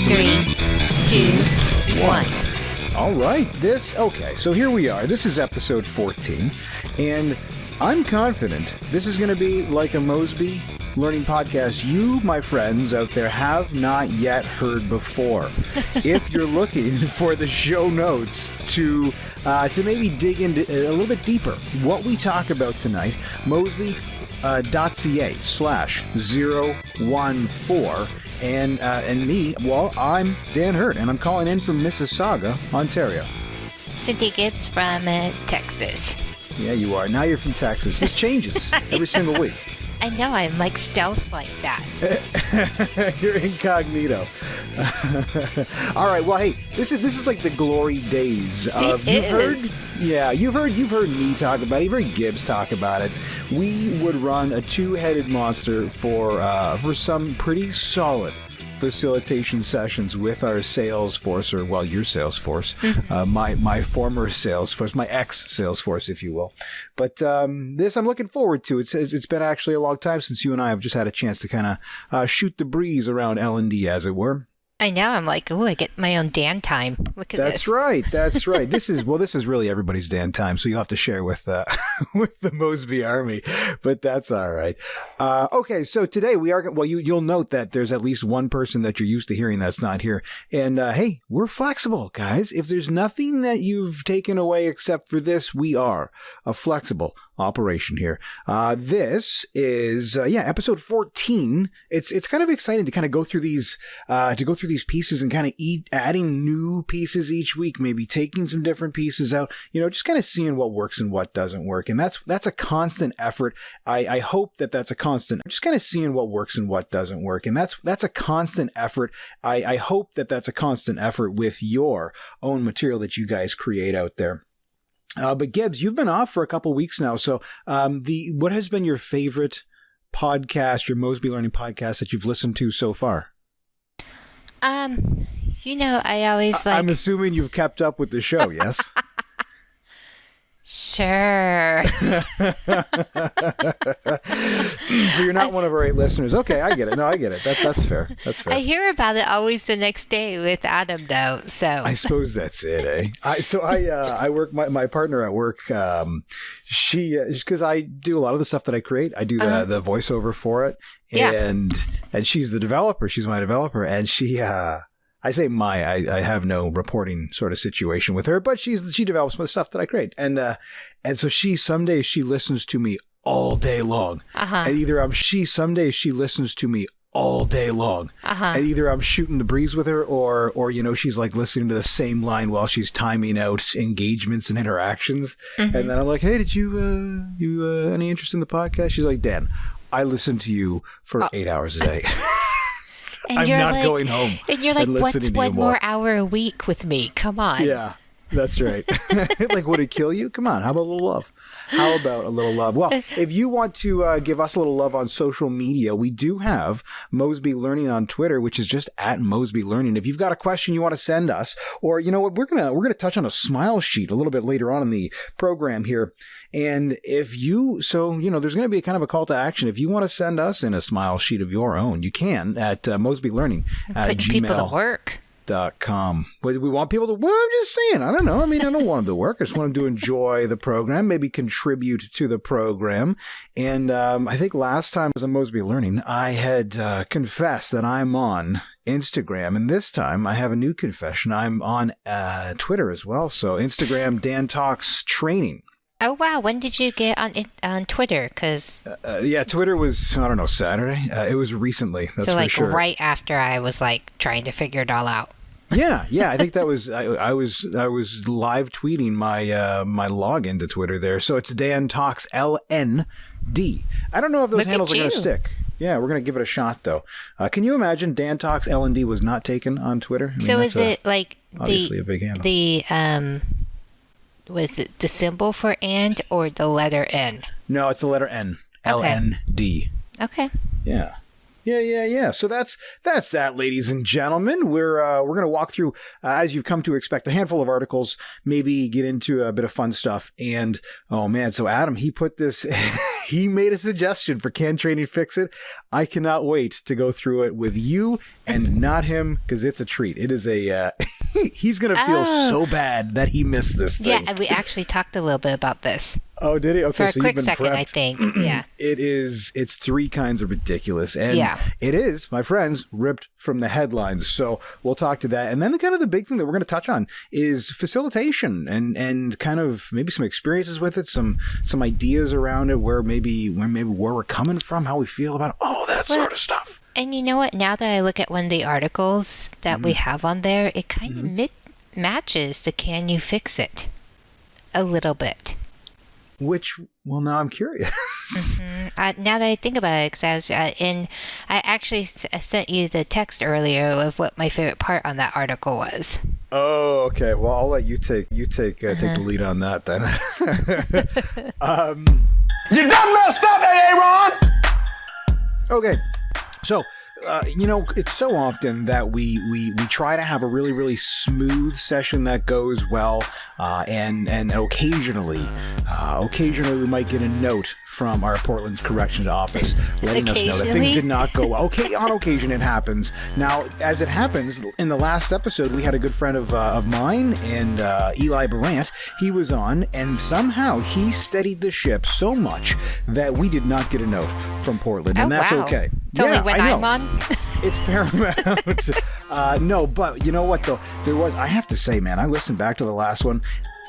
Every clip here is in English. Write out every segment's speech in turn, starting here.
3, 2, 1. All right, so here we are. This is episode 14, and I'm confident this is going to be like a Mosby learning podcast you, my friends out there, have not yet heard before. If you're looking for the show notes to maybe dig into a little bit deeper what we talk about tonight, Mosby.ca/014. And me, well, I'm Dan Hirt, and I'm calling in from Mississauga, Ontario. Cynthia Gibbs from Texas. Yeah, you are. Now you're from Texas. This changes every single week. I know, I'm like stealth like that. You're incognito. All right, well, hey, this is like the glory days of. You've heard me talk about it. You've heard Gibbs talk about it. We would run a two-headed monster for some pretty solid facilitation sessions with our sales force, or well, your sales force, my former sales force, my ex-sales force, if you will. But this I'm looking forward to. It's been actually a long time since you and I have just had a chance to kind of shoot the breeze around L&D, as it were. I know. I'm like, I get my own Dan time. Look at this. That's right. This is really everybody's Dan time. So you'll have to share with the Mosby Army, but that's all right. Okay. So today we are, well, you'll note that there's at least one person that you're used to hearing that's not here. And, hey, we're flexible, guys. If there's nothing that you've taken away except for this, we are a flexible operation here. This is, episode 14. It's kind of exciting to kind of go through these pieces and kind of adding new pieces each week, maybe taking some different pieces out, just kind of seeing what works and what doesn't work. And that's a constant effort. I hope that's a constant, just kind of seeing what works and what doesn't work. And that's a constant effort. I hope that's a constant effort with your own material that you guys create out there. But Gibbs, you've been off for a couple weeks now. So what has been your favorite podcast, your Mosby Learning podcast that you've listened to so far? I always like... I'm assuming you've kept up with the show, yes? Sure. So you're not one of our 8 listeners. Okay, I get it. No, I get it. That's fair. That's fair. I hear about it always the next day with Adam, though. So I suppose that's it, eh? I work. My partner at work. She because I do a lot of the stuff that I create. I do the voiceover for it, and she's the developer. She's my developer, and she. I say I have no reporting sort of situation with her, but she develops the stuff that I create. And so some days she listens to me all day long. And some days she listens to me all day long. And either I'm shooting the breeze with her or she's like listening to the same line while she's timing out engagements and interactions. And then I'm like, hey, did you any interest in the podcast? She's like, Dan, I listen to you for 8 hours a day. And I'm not going home. And you're like, what's one more hour a week with me? Come on. Yeah, that's right. Like, would it kill you? Come on. How about a little love? How about a little love? Well, if you want to give us a little love on social media, we do have Mosby Learning on Twitter, which is just at Mosby Learning. If you've got a question you want to send us, or you know what, we're gonna touch on a smile sheet a little bit later on in the program here. And there's going to be a kind of a call to action. If you want to send us in a smile sheet of your own, you can at Mosby Learning at people to work. .com. We want people to, well, I'm just saying, I don't know. I mean, I don't want them to work. I just want them to enjoy the program, maybe contribute to the program. And I think last time as a Mosby Learning, I had confessed that I'm on Instagram. And this time I have a new confession. I'm on Twitter as well. So Instagram, Dan Talks Training. Oh, wow. When did you get on Twitter? Because Twitter was, I don't know, Saturday. It was recently, that's for sure. Right after I was trying to figure it all out. Yeah. I think that was, I was live tweeting my login to Twitter there. So it's Dan Talks LND. I don't know if those handles are going to stick. Yeah, we're going to give it a shot, though. Can you imagine Dan Talks LND was not taken on Twitter? I mean, so is it obviously a big handle. Was it the symbol for and or the letter N? No, it's the letter N. LND. Okay. Yeah. So that's that, ladies and gentlemen. We're going to walk through, as you've come to expect, a handful of articles, maybe get into a bit of fun stuff. And, oh man, so Adam, he put this he made a suggestion for Can Training Fix It. I cannot wait to go through it with you and not him, because it's a treat. It is a he's going to feel so bad that he missed this thing. Yeah, we actually talked a little bit about this. Oh, did he? Okay, for a quick second, prepped. I think. Yeah. It's 3 kinds of ridiculous. And it is, my friends, ripped from the headlines. So we'll talk to that. And then the big thing that we're going to touch on is facilitation and kind of maybe some experiences with it, some ideas around it, where we're coming from, how we feel about it, all that sort of stuff. And you know what? Now that I look at one of the articles that we have on there, it kind of matches the Can You Fix It a little bit. Now I'm curious. Now that I think about it, because I actually sent you the text earlier of what my favorite part on that article was. Oh, okay. Well, I'll let you take the lead on that then. You done messed up, Aaron! Okay. So, it's so often that we try to have a really, really smooth session that goes well, and occasionally we might get a note from our Portland Corrections Office letting us know that things did not go well. Okay, on occasion it happens. Now, as it happens, in the last episode, we had a good friend of mine and Eli Barant. He was on, and somehow he steadied the ship so much that we did not get a note from Portland, and that's okay. It's only when I'm on. It's paramount. No, but you know what, though? I have to say, man, I listened back to the last one,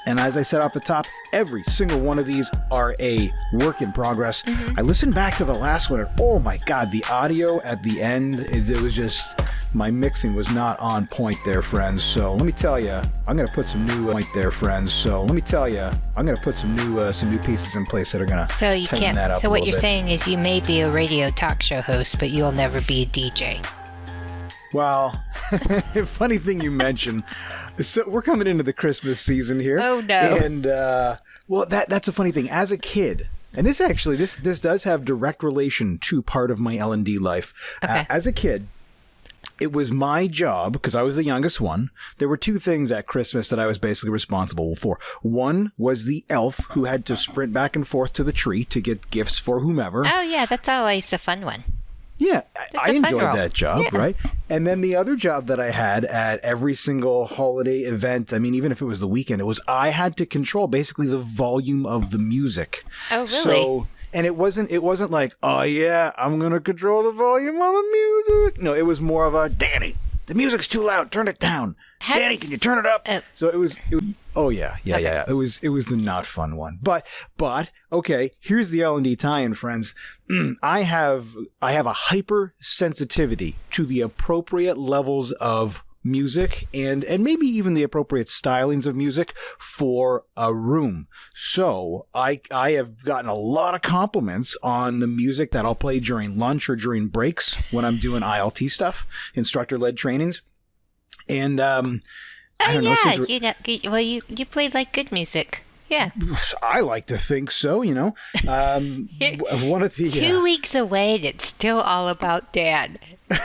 and as I said off the top, every single one of these are a work in progress. I listened back to the last one, and oh my God, the audio at the end, it was just, my mixing was not on point there, friends. So let me tell you, I'm going to put some new pieces in place that are going to tighten that up. So what you're saying is you may be a radio talk show host, but you'll never be a DJ. Well, funny thing you mention. So we're coming into the Christmas season here. Oh no! And that's a funny thing. As a kid, and this does have direct relation to part of my L&D life. Okay. As a kid, it was my job, because I was the youngest one. There were 2 things at Christmas that I was basically responsible for. One was the elf who had to sprint back and forth to the tree to get gifts for whomever. Oh yeah, that's always the fun one. Yeah, I enjoyed that job, right? And then the other job that I had at every single holiday event, I mean, even if it was the weekend, I had to control basically the volume of the music. Oh, really? So, and it wasn't like, oh yeah, I'm going to control the volume of the music. No, it was more of a, Danny, the music's too loud, turn it down. Danny, can you turn it up? So it was oh yeah. It was the not fun one. But okay, here's the L&D tie-in, friends. I have a hypersensitivity to the appropriate levels of music and maybe even the appropriate stylings of music for a room. So I have gotten a lot of compliments on the music that I'll play during lunch or during breaks when I'm doing ILT stuff, instructor-led trainings. And I don't know. You played like good music. Yeah. I like to think so, One of the 2 weeks away, and it's still all about Dad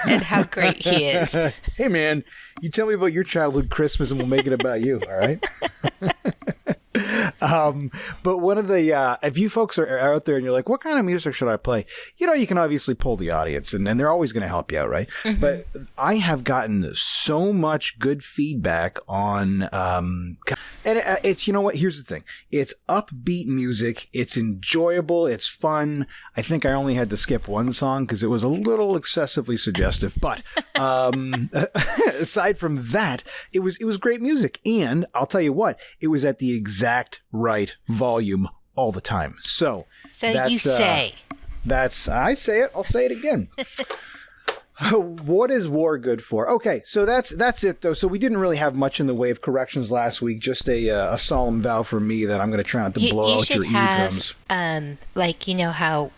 and how great he is. Hey, man, you tell me about your childhood Christmas, and we'll make it about you. All right. But one of the, if you folks are out there and you're like, what kind of music should I play? You can obviously poll the audience and they're always going to help you out, right? Mm-hmm. But I have gotten so much good feedback on, and it's, here's the thing. It's upbeat music. It's enjoyable. It's fun. I think I only had to skip one song because it was a little excessively suggestive, but, aside from that, it was great music. And I'll tell you what, it was at the exact right volume all the time. So you say. I say it. I'll say it again. What is war good for? Okay, so that's it, though. So we didn't really have much in the way of corrections last week. Just a solemn vow from me that I'm going to try not to blow out your eardrums. How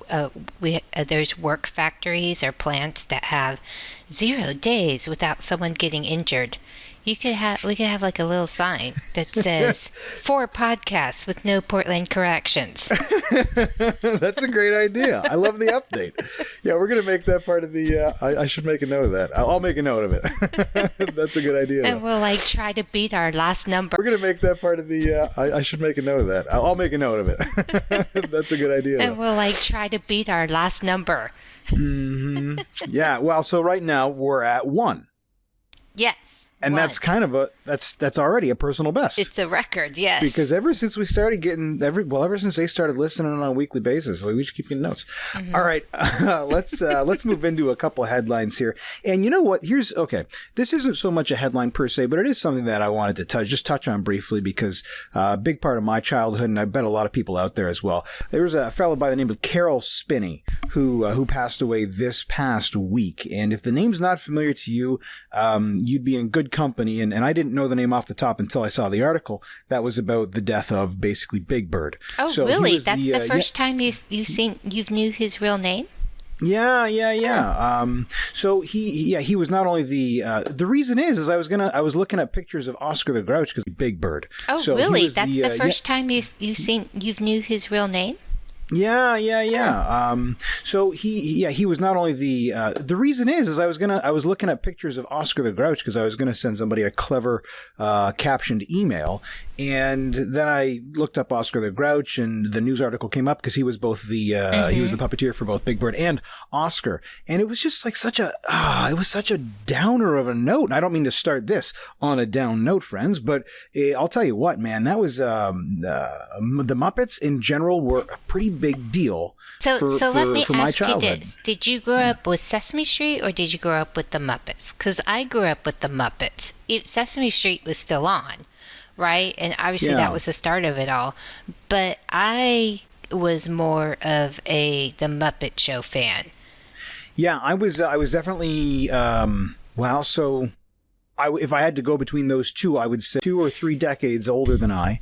there's work factories or plants that have 0 days without someone getting injured. We could have like a little sign that says 4 podcasts with no Portland corrections. That's a great idea. I love the update. Yeah, we're going to make that part of the, I should make a note of that. I'll make a note of it. That's a good idea. And we'll like try to beat our last number. We're going to make that part of the, I should make a note of that. I'll make a note of it. That's a good idea. And we'll like try to beat our last number. Mm-hmm. Yeah. Well, so right now we're at 1. Yes. And 1. that's kind of that's already a personal best. It's a record, yes. Because ever since we started getting ever since they started listening on a weekly basis, we just keep getting notes. Mm-hmm. All right, let's move into a couple of headlines here. And you know what? This isn't so much a headline per se, but it is something that I wanted to touch on briefly because a big part of my childhood, and I bet a lot of people out there as well. There was a fellow by the name of Caroll Spinney who passed away this past week. And if the name's not familiar to you, you'd be in good company. And I didn't know the name off the top until I saw the article that was about the death of basically Big Bird. Oh, so really? That's the first time you've knew his real name? Yeah. So he was not only the reason is I was looking at pictures of Oscar the Grouch because Big Bird. Oh, so really? That's the first time you've knew his real name? Yeah. So he was not only the reason is I was looking at pictures of Oscar the Grouch because I was going to send somebody a clever captioned email, and then I looked up Oscar the Grouch and the news article came up because he was both he was the puppeteer for both Big Bird and Oscar, and it was just like it was such a downer of a note. And I don't mean to start this on a down note, friends, but I'll tell you what, man, that was the Muppets in general were a pretty big deal so let me my ask childhood. You this. Did you grow up with Sesame Street or did you grow up with the Muppets? Because I grew up with the Muppets. Sesame Street was still on, right? And obviously that was the start of it all. But I was more of the Muppet Show fan. Yeah, I was definitely if I had to go between those two, I would say 2 or 3 decades older than I.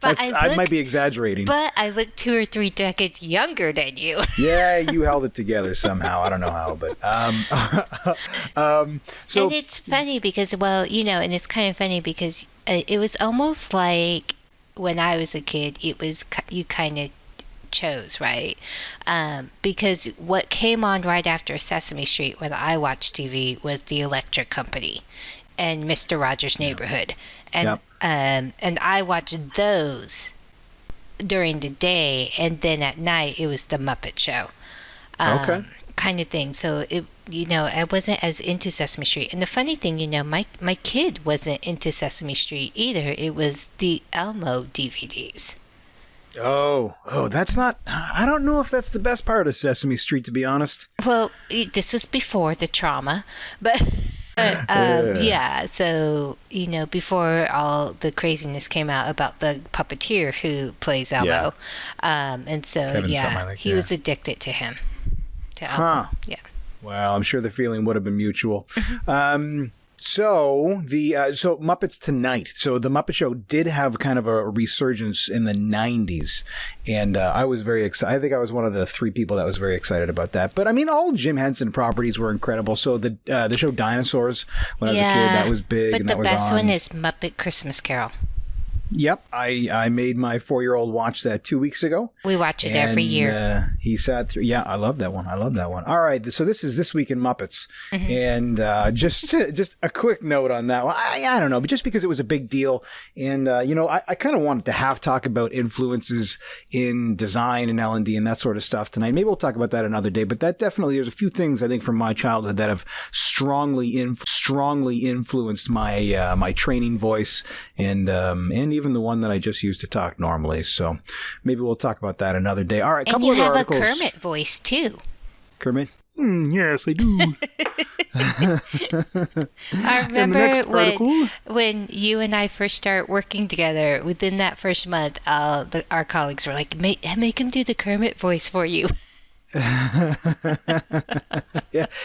I might be exaggerating. But I look 2 or 3 decades younger than you. Yeah, you held it together somehow. I don't know how, but so. And it's funny because, and it's kind of funny because it was almost like when I was a kid, you kind of chose, right? Because what came on right after Sesame Street when I watched TV was The Electric Company and Mr. Rogers' Neighborhood. And and I watched those during the day, and then at night it was the Muppet Show. Kind of thing. So I wasn't as into Sesame Street. And the funny thing, my kid wasn't into Sesame Street either. It was the Elmo DVDs. Oh, that's not, I don't know if that's the best part of Sesame Street, to be honest. Well, this was before the trauma, but so, before all the craziness came out about the puppeteer who plays Elmo. And so, he was addicted to him. To Elmo. Yeah. Well, I'm sure the feeling would have been mutual. So Muppets Tonight. So the Muppet Show did have kind of a resurgence in the 90s, and I was very excited. I think I was one of the 3 people that was very excited about that. But I mean, all Jim Henson properties were incredible. So the show Dinosaurs, when I was a kid, that was big. But and the that was best on. one is Muppet Christmas Carol. Yep, I made my 4-year-old watch that 2 weeks ago. We watch it every year. He sat through. Yeah, I love that one. All right, so this is This Week in Muppets, and just a quick note on that one. I don't know, but just because it was a big deal, and I kind of wanted to talk about influences in design and L&D and that sort of stuff tonight. Maybe we'll talk about that another day. But that definitely, there's a few things I think from my childhood that have strongly influenced my my training voice and even the one that I just used to talk normally. So maybe we'll talk about that another day. All right, couple of articles. And you have a Kermit voice too. Kermit? Yes, I do. I remember when you and I first started working together, within that first month, our colleagues were like, make him do the Kermit voice for you. Yeah,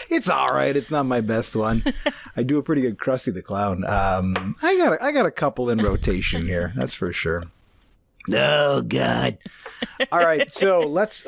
it's all right. It's not my best one. I do a pretty good Krusty the Clown. I got a couple in rotation here. That's for sure. Oh God. All right, so let's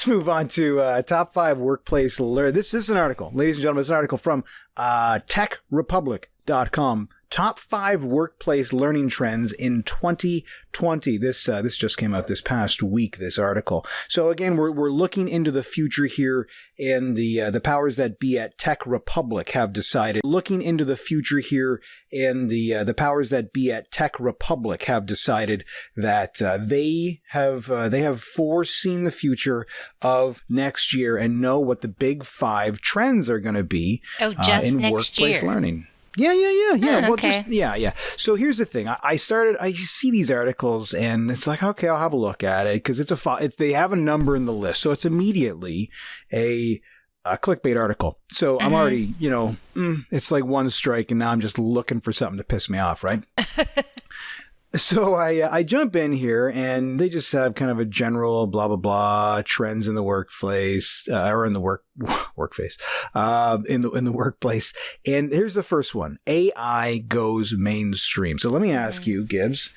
move on to top 5 workplace learn. This is an article, ladies and gentlemen. It's an article from techrepublic.com. Top 5 workplace learning trends in 2020. This just came out this past week, this article. So again, we're looking into the future here, and the powers that be at Tech Republic have decided. Looking into the future here, and the powers that be at Tech Republic have decided that they have foreseen the future of next year and know what the big 5 trends are going to be in workplace learning. Yeah. Oh, well, okay. So here's the thing. I see these articles and it's like, okay, I'll have a look at it because they have a number in the list. So it's immediately a clickbait article. So I'm already, it's like one strike and now I'm just looking for something to piss me off, right? So I jump in here and they just have kind of a general blah, blah, blah trends in the workplace or in the workplace, in the workplace. And here's the first one. AI goes mainstream. So let me ask you, Gibbs,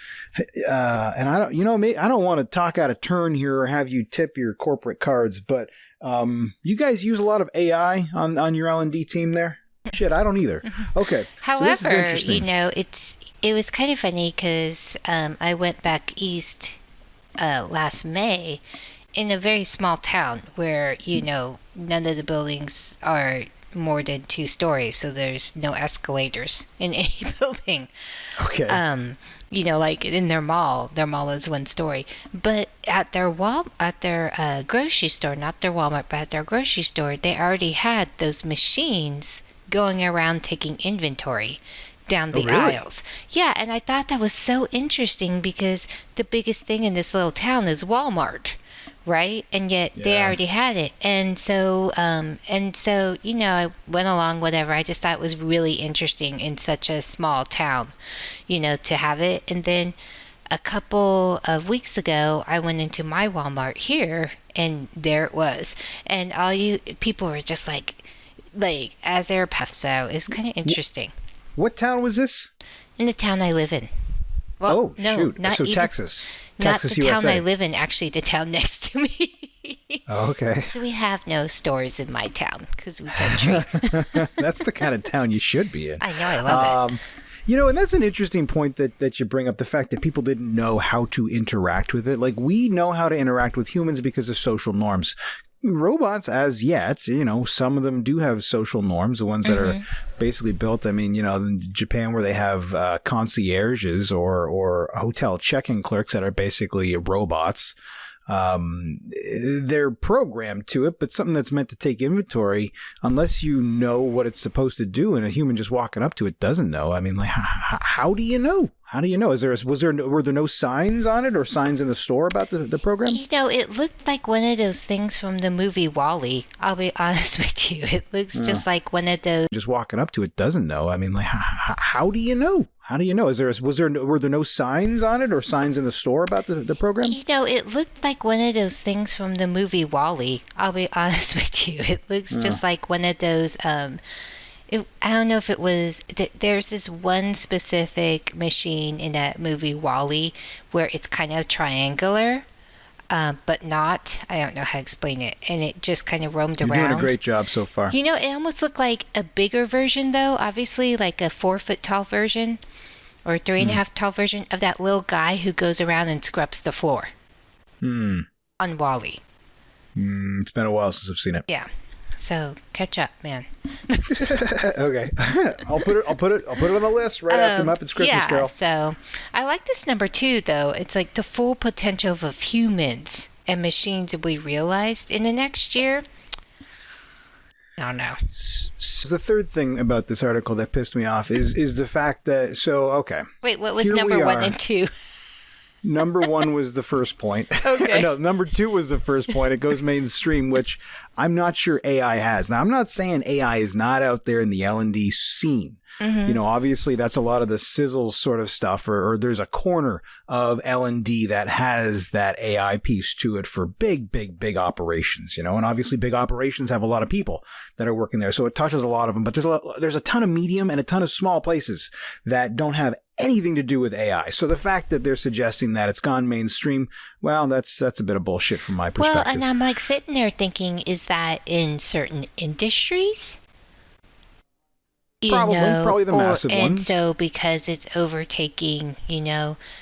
and I don't want to talk out of turn here or have you tip your corporate cards, but you guys use a lot of AI on your L&D team there? Shit, I don't either. Okay. However, so this is interesting. It was kind of funny because I went back east last May in a very small town where, none of the buildings are more than 2 stories, so there's no escalators in any building. Okay. Like in their mall is 1 story. But at their grocery store, not their Walmart, but at their grocery store, they already had those machines going around taking inventory down the aisles. Yeah, and I thought that was so interesting because the biggest thing in this little town is Walmart, right? And yet they already had it. And so I went along, whatever. I just thought it was really interesting in such a small town, to have it. And then a couple of weeks ago, I went into my Walmart here, and there it was. And people were just like as they're puffed. So it was kind of interesting. What town was this? In the town I live in. Well, shoot. Not so even, Texas, not the USA. town I live in, actually the town next to me. Oh, okay. So we have no stores in my town because we country. That's the kind of town you should be in. I know, I love it. And that's an interesting point that you bring up, the fact that people didn't know how to interact with it. Like, we know how to interact with humans because of social norms. Robots, as yet, some of them do have social norms, the ones that are basically built. I mean, in Japan, where they have concierges or hotel check-in clerks that are basically robots. They're programmed to it, but something that's meant to take inventory, unless you know what it's supposed to do, and a human just walking up to it doesn't know. I mean, like, how do you know? How do you know? Were there no signs on it or signs in the store about the program? It looked like one of those things from the movie WALL-E. I'll be honest with you. It looks just like one of those. Just walking up to it doesn't know. I mean, like, how do you know? How do you know? Were there no signs on it or signs in the store about the program? It looked like one of those things from the movie WALL-E. I'll be honest with you. It looks just like one of those. I don't know if it was. There's this one specific machine in that movie WALL-E where it's kind of triangular, but not. I don't know how to explain it. And it just kind of roamed around. You're doing a great job so far. It almost looked like a bigger version, though. Obviously, like a 4-foot tall version or 3.5 tall version of that little guy who goes around and scrubs the floor. On WALL-E. It's been a while since I've seen it. Yeah. So catch up, man. Okay, I'll put it on the list right after Muppets Christmas Carol. So I like this number 2, though. It's like the full potential of humans and machines will be realized in the next year. I don't know. So the third thing about this article that pissed me off is the fact that okay. Wait, what was number 1 and 2? Number 1 was the first point. Okay. No, number 2 was the first point. It goes mainstream, which I'm not sure AI has. Now, I'm not saying AI is not out there in the L&D scene. Obviously, that's a lot of the sizzle sort of stuff, or there's a corner of L&D that has that AI piece to it for big, big, big operations, and obviously big operations have a lot of people that are working there. So it touches a lot of them, but there's a ton of medium and a ton of small places that don't have anything to do with AI. So the fact that they're suggesting that it's gone mainstream, well, that's a bit of bullshit from my perspective. Well, and I'm like sitting there thinking, is that in certain industries? Probably the massive ones. And so because it's overtaking,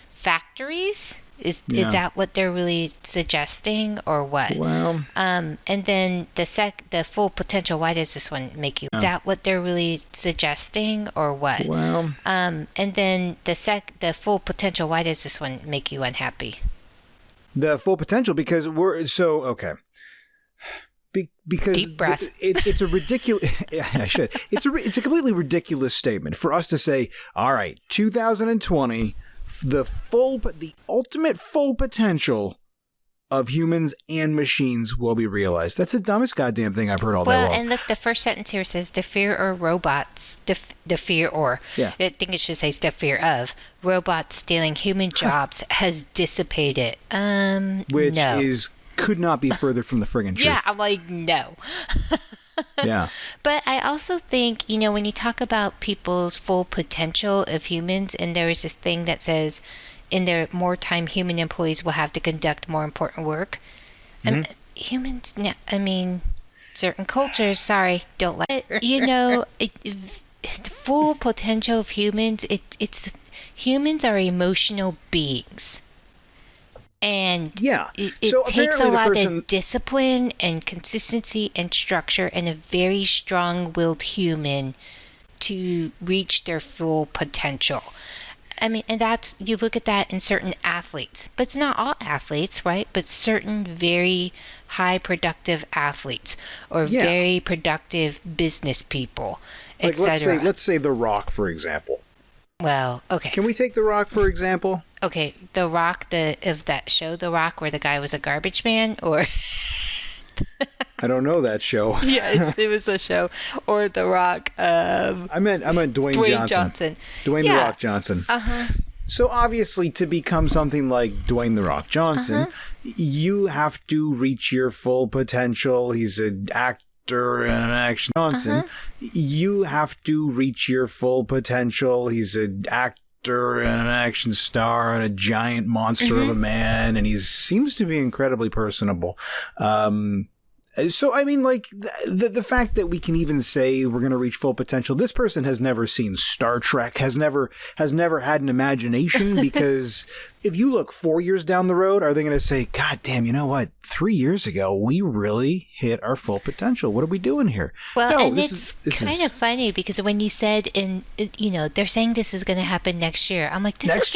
factories, is that what they're really suggesting, or what? Well, and then the full potential. Why does this one make you? Is that what they're really suggesting, or what? Well, and then the full potential. Why does this one make you unhappy? The full potential, because we're so okay. Because deep breath. It's a ridiculous. Yeah, I should. It's a completely ridiculous statement for us to say. All right, 2020, the ultimate full potential of humans and machines will be realized. That's the dumbest goddamn thing I've heard all day long. Well, and look, the first sentence here says the fear of robots. The fear, or I think it should say the fear of robots stealing human jobs has dissipated. Which could not be further from the friggin' truth. Yeah, I'm like, no. Yeah. But I also think, when you talk about people's full potential of humans, and there is this thing that says in their more time, human employees will have to conduct more important work. Mm-hmm. Humans, certain cultures, sorry, don't like it. The full potential of humans, humans are emotional beings. And it takes a lot of discipline and consistency and structure and a very strong-willed human to reach their full potential. And you look at that in certain athletes, but it's not all athletes, right? But certain very high productive athletes or very productive business people, etc. Let's say The Rock, for example. Well, okay. Can we take The Rock, for example? Okay, The Rock, of that show, The Rock, where the guy was a garbage man, or... I don't know that show. Yeah, it was a show. Or The Rock. I meant Dwayne Johnson. Dwayne The Rock Johnson. Uh-huh. So obviously, to become something like Dwayne The Rock Johnson, you have to reach your full potential. He's an actor and an action Johnson. You have to reach your full potential. He's an actor and an action star and a giant monster of a man, and he seems to be incredibly personable. So, the fact that we can even say we're going to reach full potential, this person has never seen Star Trek, has never had an imagination, because if you look 4 years down the road, are they going to say, God damn, you know what? 3 years ago, we really hit our full potential. What are we doing here? Well, no, and it's kind of funny, because when you said, they're saying this is going to happen next year. I'm like, this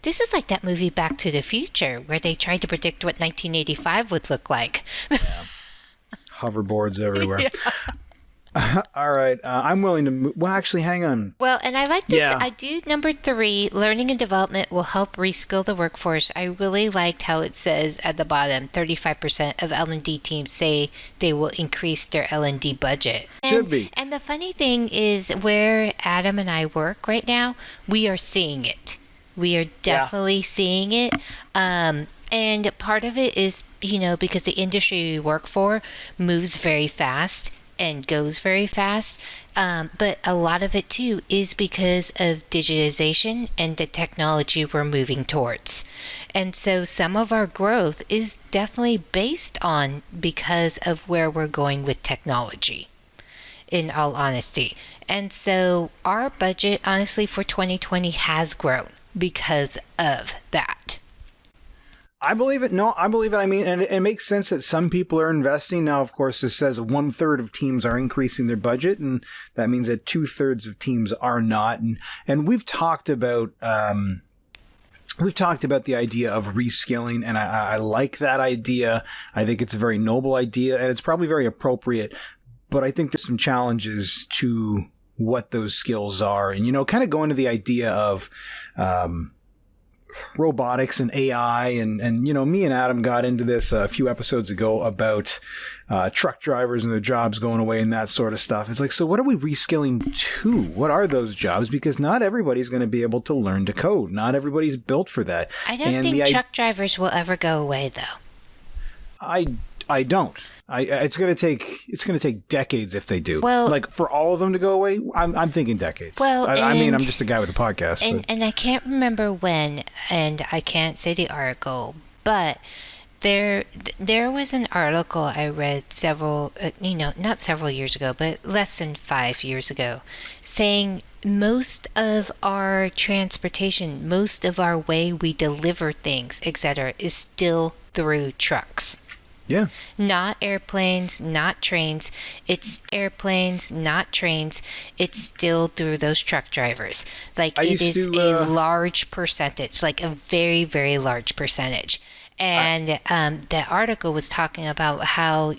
is like that movie Back to the Future, where they tried to predict what 1985 would look like. Yeah. Hoverboards everywhere. All right. I'm willing to move. Well, actually, hang on. Well, and I like this. Yeah. I do number 3, learning and development will help reskill the workforce. I really liked how it says at the bottom, 35% of L&D teams say they will increase their L&D budget. Should be. And the funny thing is, where Adam and I work right now, we are seeing it. We are definitely seeing it. And part of it is, because the industry we work for moves very fast and goes very fast. But a lot of it, too, is because of digitization and the technology we're moving towards. And so some of our growth is definitely based on because of where we're going with technology, in all honesty. And so our budget, honestly, for 2020 has grown because of that. I believe it. No, I believe it. And it makes sense that some people are investing. Now, of course, it says 1/3 of teams are increasing their budget, and that means that 2/3 of teams are not. And we've talked about the idea of reskilling, and I like that idea. I think it's a very noble idea, and it's probably very appropriate. But I think there's some challenges to what those skills are, and kind of going to the idea of robotics and AI, and me and Adam got into this a few episodes ago about truck drivers and their jobs going away and that sort of stuff. It's like, so what are we reskilling to? What are those jobs? Because not everybody's going to be able to learn to code. Not everybody's built for that. I don't think truck drivers will ever go away, though. I don't. It's going to take decades if they do. Well, like for all of them to go away, I'm thinking decades. Well, I mean, I'm just a guy with a podcast. And I can't remember when, and I can't say the article, but there was an article I read several, not several years ago, but less than 5 years ago, saying most of our transportation, most of our way we deliver things, etc., is still through trucks. Yeah. Not airplanes, not trains. It's airplanes, not trains. It's still through those truck drivers. Like, it is a large percentage, like a very, very large percentage. And the article was talking about how,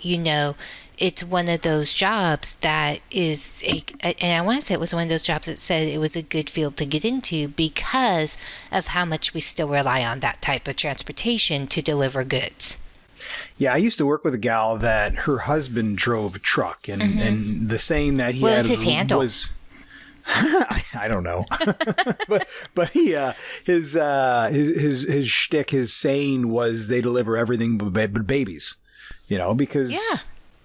it's one of those jobs that is, and I want to say it was one of those jobs that said it was a good field to get into because of how much we still rely on that type of transportation to deliver goods. Yeah, I used to work with a gal that her husband drove a truck, and the saying that he had was his handle? Was I don't know, but he his shtick, his saying was they deliver everything but babies, because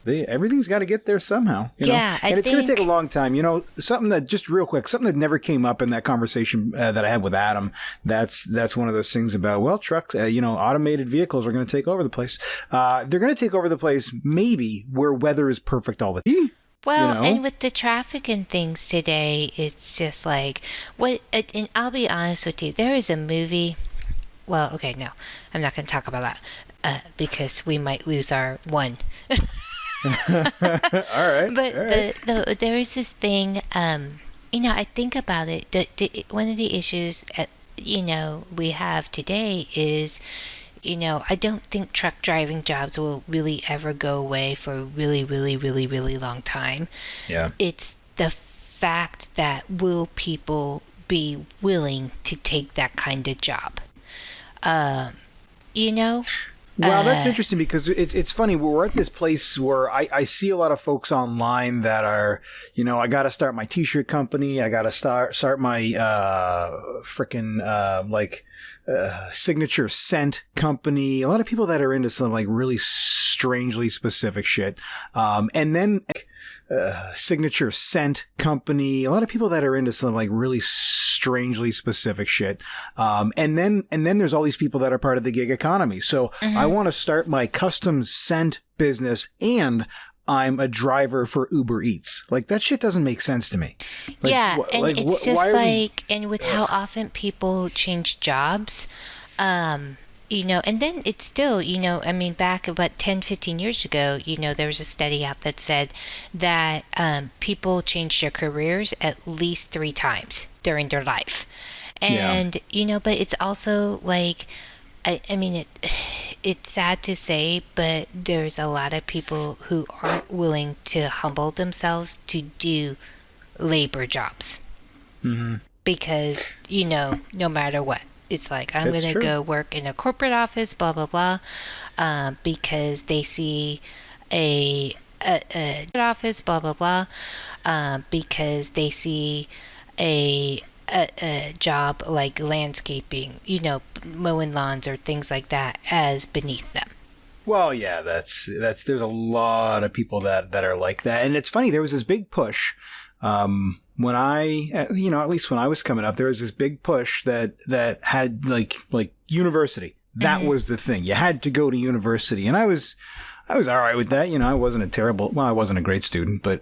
everything's got to get there somehow. And it's going to take a long time. Something that just real quick, something that never came up in that conversation that I had with Adam. That's one of those things about trucks. Automated vehicles are going to take over the place. They're going to take over the place maybe where weather is perfect all the time. Well, and with the traffic and things today, it's just like what. And I'll be honest with you, there is a movie. Well, okay, no, I'm not going to talk about that because we might lose our one. All right. But there is this thing. I think about it. One of the issues we have today is. I don't think truck driving jobs will really ever go away for a really, really, really, really long time. Yeah. It's the fact that will people be willing to take that kind of job? Well, that's interesting because it's funny. We're at this place where I see a lot of folks online that are, I got to start my t-shirt company. I got to start my signature scent company. A lot of people that are into some like really strangely specific shit. And then signature scent company. A lot of people that are into some like really strangely specific shit. And then there's all these people that are part of the gig economy. So I want to start my custom scent business and I'm a driver for Uber Eats. Like, that shit doesn't make sense to me. Like, it's just and with how often people change jobs, and then it's still, back about 10, 15 years ago, there was a study out that said that people changed their careers at least 3 times during their life. And, but it's also like, it's sad to say, but there's a lot of people who aren't willing to humble themselves to do labor jobs. Mm-hmm. Because, no matter what, it's like, I'm going to go work in a corporate office, blah, blah, blah, because they see a office, blah, blah, blah, because they see a job like landscaping, mowing lawns or things like that as beneath them. Well, yeah, there's a lot of people that are like that. And it's funny, there was this big push, when I, at least when I was coming up, there was this big push that had like university. That was the thing. You had to go to university. And I was all right with that. I wasn't I wasn't a great student, but,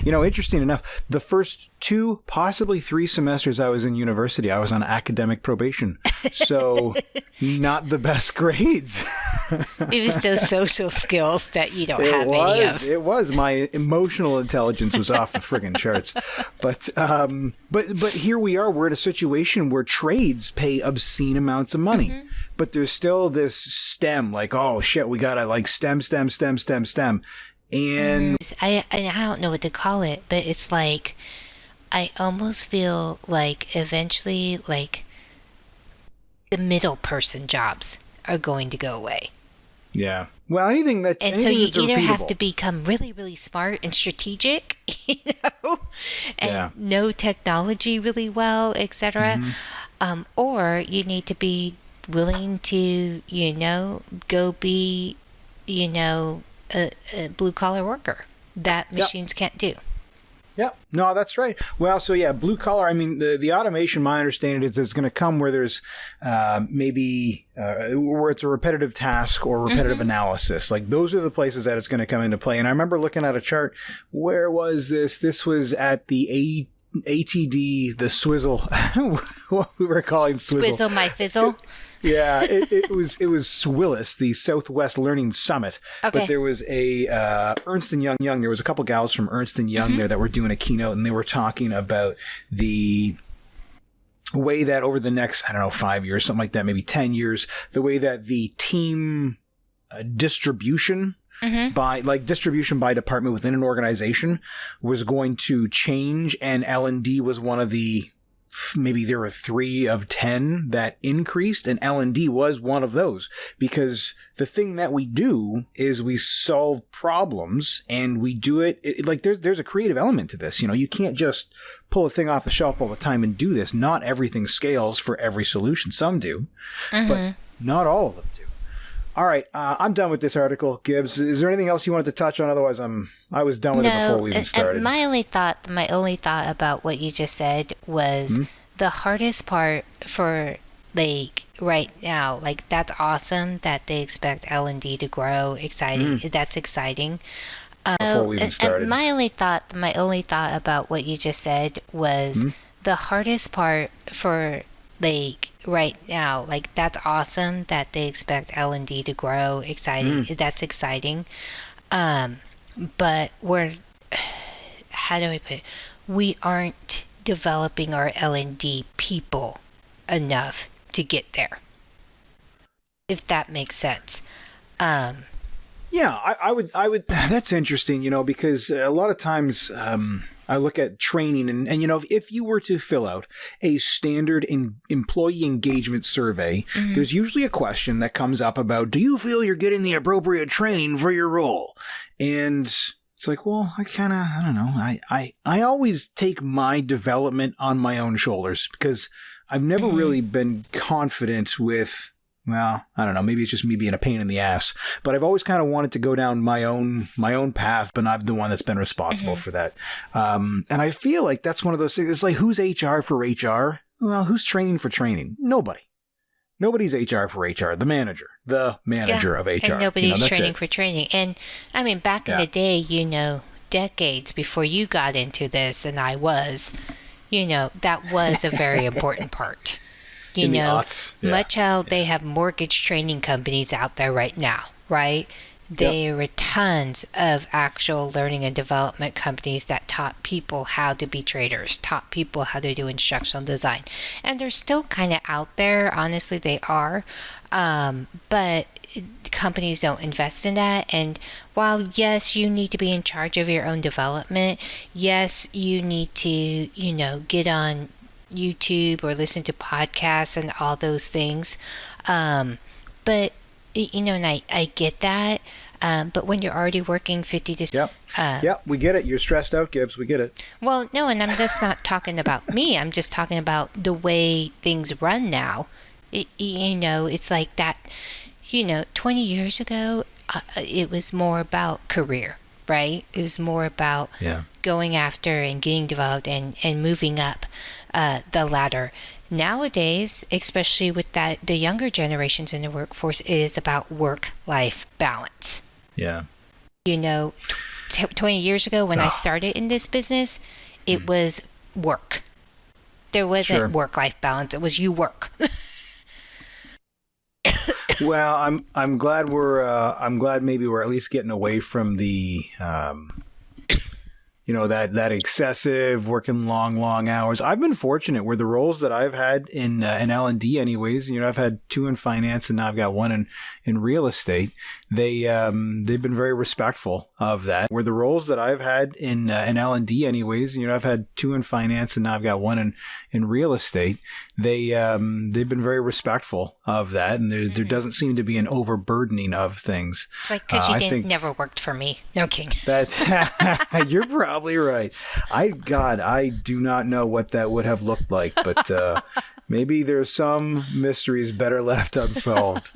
interesting enough, the first 2, possibly 3 semesters I was in university, I was on academic probation. So not the best grades. It was those social skills that you don't have any of. It was. My emotional intelligence was off the friggin' charts. But here we are. We're in a situation where trades pay obscene amounts of money. Mm-hmm. But there's still this STEM, like, oh shit, we gotta like STEM. And I don't know what to call it, but it's like, I almost feel like eventually, like, the middle person jobs are going to go away. Yeah. Well, anything so you that's either repeatable. have to become really, really smart and strategic, and know technology really well, etc. Or you need to be willing to, go be a blue collar worker that machines can't do. Yeah, no, that's right. Well, so yeah, blue collar. I mean, the automation, my understanding is it's going to come where there's maybe where it's a repetitive task or repetitive analysis. Like those are the places that it's going to come into play. And I remember looking at a chart. Where was this? This was at the ATD, the Swizzle, what we were calling Swizzle. Swizzle my fizzle. Yeah, it was SWILLIS, the Southwest Learning Summit. Okay. But there was a Ernst & Young. There was a couple gals from Ernst & Young there that were doing a keynote, and they were talking about the way that over the next, 5 years, something like that, maybe 10 years, the way that the team distribution distribution by department within an organization was going to change, and L&D was one of the maybe there were 3 of 10 that increased, and L&D was one of those, because the thing that we do is we solve problems, and we do it like there's a creative element to this. You can't just pull a thing off the shelf all the time and do this. Not everything scales for every solution. Some do, but not all of them do. All right, I'm done with this article, Gibbs. Is there anything else you wanted to touch on? Otherwise, I was done with it before we even started. My only thought about what you just said was the hardest part for right now. Like, that's awesome that they expect L&D to grow. Exciting. That's exciting. Before we even started. And my only thought about what you just said was the hardest part for right now. Like, that's awesome that they expect L&D to grow. Exciting. That's exciting. But how do I put it? We aren't developing our L&D people enough to get there. If that makes sense. Yeah, I would. That's interesting, because a lot of times I look at training and if you were to fill out a standard employee engagement survey, there's usually a question that comes up about, do you feel you're getting the appropriate training for your role? And it's like, well, I don't know. I always take my development on my own shoulders, because I've never really been confident with, well, I don't know, maybe it's just me being a pain in the ass, but I've always kind of wanted to go down my own path, but I'm the one that's been responsible for that. And I feel like that's one of those things. It's like, who's HR for HR? Well, who's training for training? Nobody. Nobody's HR for HR. The manager of HR. And nobody's training for training. And I mean, back in the day, decades before you got into this, and I was, that was a very important part. Much how they have mortgage training companies out there right now, right? There are tons of actual learning and development companies that taught people how to be traders, taught people how to do instructional design. And they're still kind of out there. Honestly, they are. But companies don't invest in that. And while, yes, you need to be in charge of your own development, yes, you need to, get on YouTube or listen to podcasts and all those things. But, and I get that. But when you're already working 50 to... Yep, we get it. You're stressed out, Gibbs. We get it. Well, no, and I'm just not talking about me. I'm just talking about the way things run now. It's like that, 20 years ago, it was more about career, right? It was more about going after and getting developed and moving up the ladder. Nowadays, especially with the younger generations in the workforce, it is about work-life balance. Yeah. 20 years ago when I started in this business, it was work. There wasn't work-life balance. It was you work. Well, I'm glad I'm glad maybe we're at least getting away from the that excessive working long hours. I've been fortunate where the roles that I've had in L&D anyways, I've had 2 in finance and now I've got 1 in real estate. They've been very respectful of that. Where the roles that I've had in L&D anyways, I've had 2 in finance and now I've got 1 in real estate. They've been very respectful of that, and there doesn't seem to be an overburdening of things. Right, because you never worked for me. No kidding. That's you're probably right. I do not know what that would have looked like, but maybe there's some mysteries better left unsolved.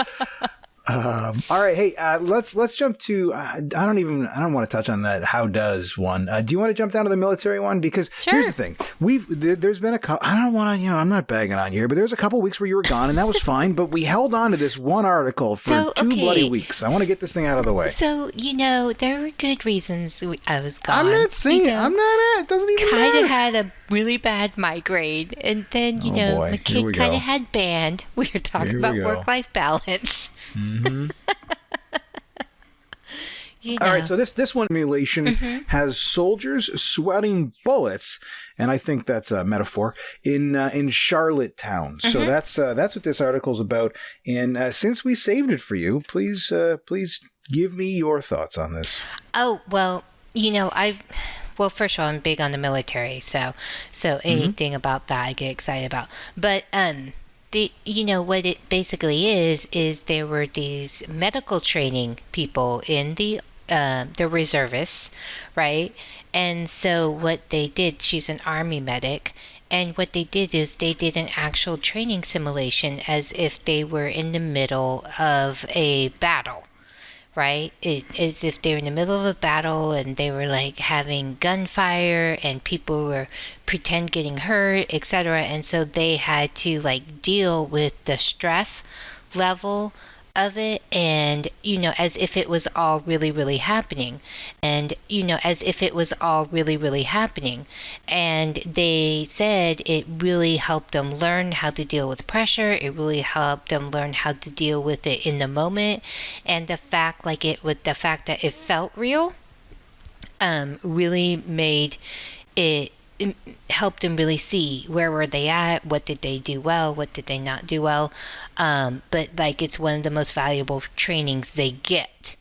All right. Hey, let's jump to, I don't want to touch on that how does one. Do you want to jump down to the military one? Because here's the thing. There's been a couple, I don't want to, I'm not bagging on you here, but there's a couple weeks where you were gone and that was fine, but we held on to this one article for two bloody weeks. I want to get this thing out of the way. So, there were good reasons I was gone. I'm not saying, it doesn't even matter. Kind of had a really bad migraine. And then, my kid kind of had band. We were talking about work-life balance. Mm-hmm. All right, so this one simulation has soldiers sweating bullets, and I think that's a metaphor in Charlottetown. So that's what this article's about. And since we saved it for you, please give me your thoughts on this. Oh well, well, first of all, I'm big on the military, so anything about that I get excited about. But what it basically is there were these medical training people in the reservists, right? And so what they did, she's an Army medic, and what they did is they did an actual training simulation as if they were in the middle of a battle. Right? As if they were in the middle of a battle and they were like having gunfire and people were pretend getting hurt, etc. And so they had to like deal with the stress level of it, and as if it was all really, really happening, and and they said it really helped them learn how to deal with pressure. It really helped them learn how to deal with it in the moment, and the fact that it felt real really made it helped them really see where were they at, what did they do well, what did they not do well. But like it's one of the most valuable trainings they get.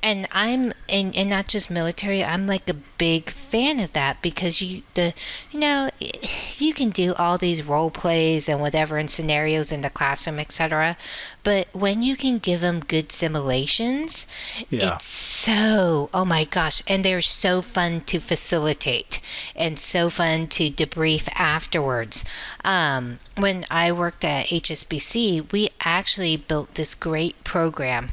And I'm and not just military, I'm like a big fan of that because you can do all these role plays and whatever in scenarios in the classroom, etc. But when you can give them good simulations, it's so, oh my gosh, and they're so fun to facilitate and so fun to debrief afterwards. When I worked at HSBC, we actually built this great program.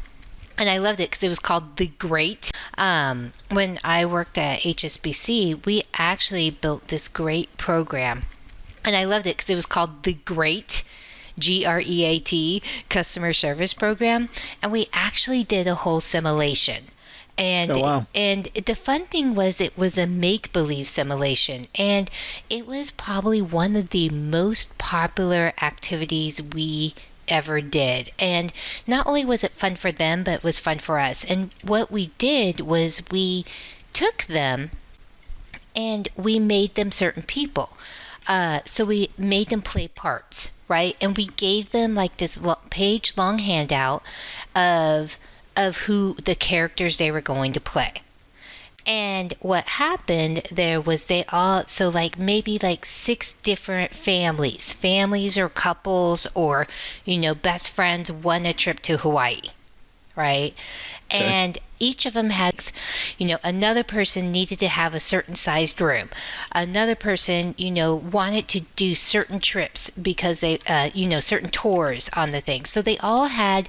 And I loved it because it was called The Great. When I worked at HSBC, we actually built this great program. And I loved it because it was called The Great, GREAT, Customer Service Program. And we actually did a whole simulation. And and the fun thing was it was a make-believe simulation. And it was probably one of the most popular activities we ever did. And not only was it fun for them, but it was fun for us. And what we did was we took them and we made them certain people. So we made them play parts, right? And we gave them like this page-long handout of who the characters they were going to play. And what happened there was so like maybe like 6 different families or couples or, best friends won a trip to Hawaii, right? Okay. And each of them had, another person needed to have a certain sized room. Another person, wanted to do certain trips because they, certain tours on the thing. So they all had,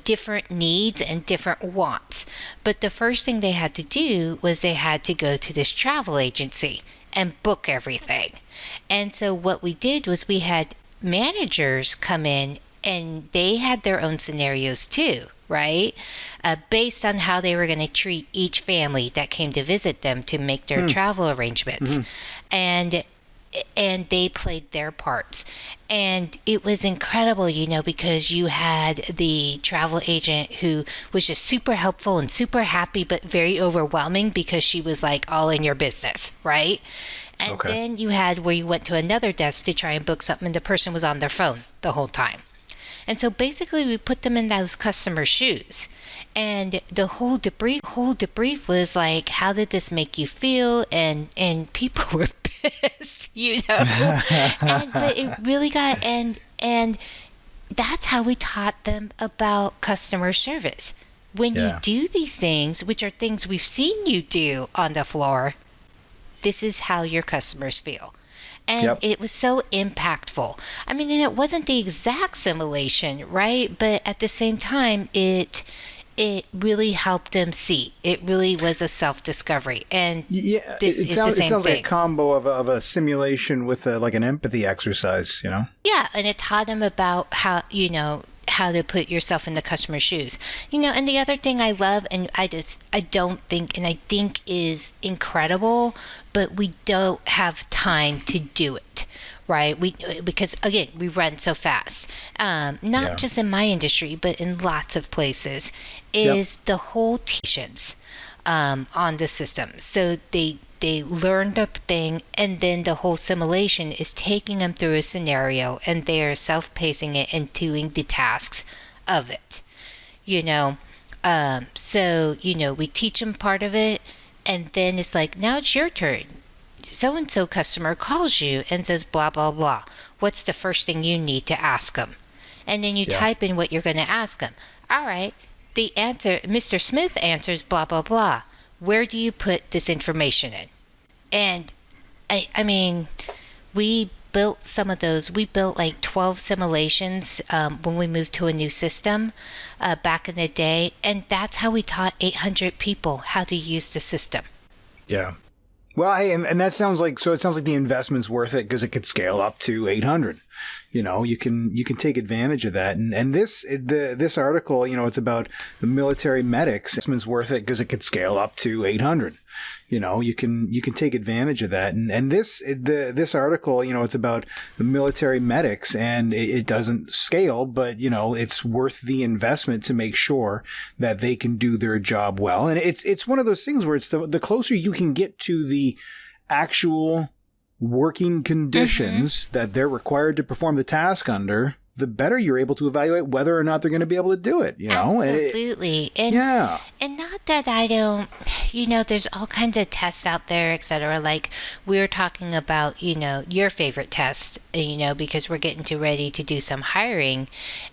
different needs and different wants. But the first thing they had to do was they had to go to this travel agency and book everything. And so what we did was we had managers come in and they had their own scenarios too, right? Based on how they were going to treat each family that came to visit them to make their travel arrangements. And they played their parts. And it was incredible, because you had the travel agent who was just super helpful and super happy, but very overwhelming because she was like all in your business, right? And then you had where you went to another desk to try and book something and the person was on their phone the whole time. And so basically we put them in those customer shoes. And the whole debrief was like, how did this make you feel? And people were pissed, but it really got, and that's how we taught them about customer service. When you do these things, which are things we've seen you do on the floor, this is how your customers feel. And it was so impactful. I mean, and it wasn't the exact simulation, right? But at the same time, it really helped them see. It really was a self-discovery. And it sounds like a combo of a simulation with like an empathy exercise, you know? Yeah, and it taught them about how, how to put yourself in the customer's shoes. And the other thing I love, and I think is incredible, but we don't have time to do it. Right, because again we run so fast. Not just in my industry, but in lots of places. Is the whole teachings on the system. So they learn the thing, and then the whole simulation is taking them through a scenario, and they are self-pacing it and doing the tasks of it. So we teach them part of it, and then it's like, now it's your turn. So-and-so customer calls you and says blah, blah, blah. What's the first thing you need to ask them? And then you type in what you're going to ask them. All right, the answer, Mr. Smith answers blah, blah, blah. Where do you put this information in? And, I mean, we built some of those. We built like 12 simulations when we moved to a new system back in the day. And that's how we taught 800 people how to use the system. Yeah. Well, hey, and that sounds like the investment's worth it because it could scale up to 800. You can take advantage of that. And this article, it's about the military medics. Investment's worth it because it could scale up to 800. You can take advantage of that. And this article, it's about the military medics, and it doesn't scale, but it's worth the investment to make sure that they can do their job well. And it's one of those things where it's the closer you can get to the actual working conditions that they're required to perform the task under, the better you're able to evaluate whether or not they're going to be able to do it, Absolutely. And not that I don't, there's all kinds of tests out there, et cetera. Like we were talking about, your favorite test, because we're getting ready to do some hiring,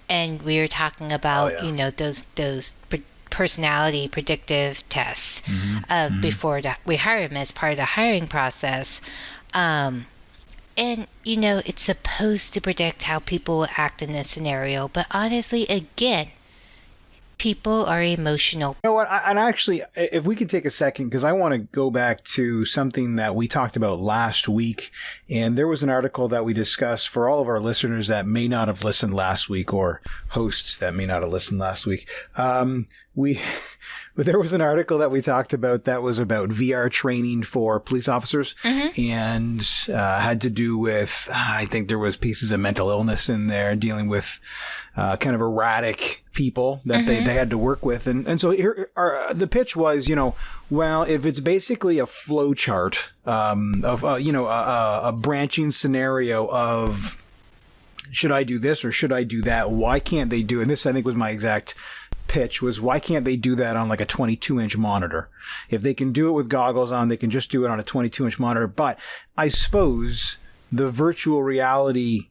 and we were talking about, those personality predictive tests before we hire them as part of the hiring process. And, it's supposed to predict how people will act in this scenario. But honestly, again, people are emotional. You know what? And actually, if we could take a second, because I want to go back to something that we talked about last week. And there was an article that we discussed for all of our listeners that may not have listened last week, or hosts that may not have listened last week. There was an article that we talked about that was about VR training for police officers, and had to do with, I think there was pieces of mental illness in there, dealing with kind of erratic people that they had to work with. And so here the pitch was, well, if it's basically a flow chart of a branching scenario of, should I do this or should I do that? Why can't they do it? And this, I think, was my exact pitch, was why can't they do that on like a 22-inch monitor? If they can do it with goggles on, they can just do it on a 22-inch monitor. But I suppose the virtual reality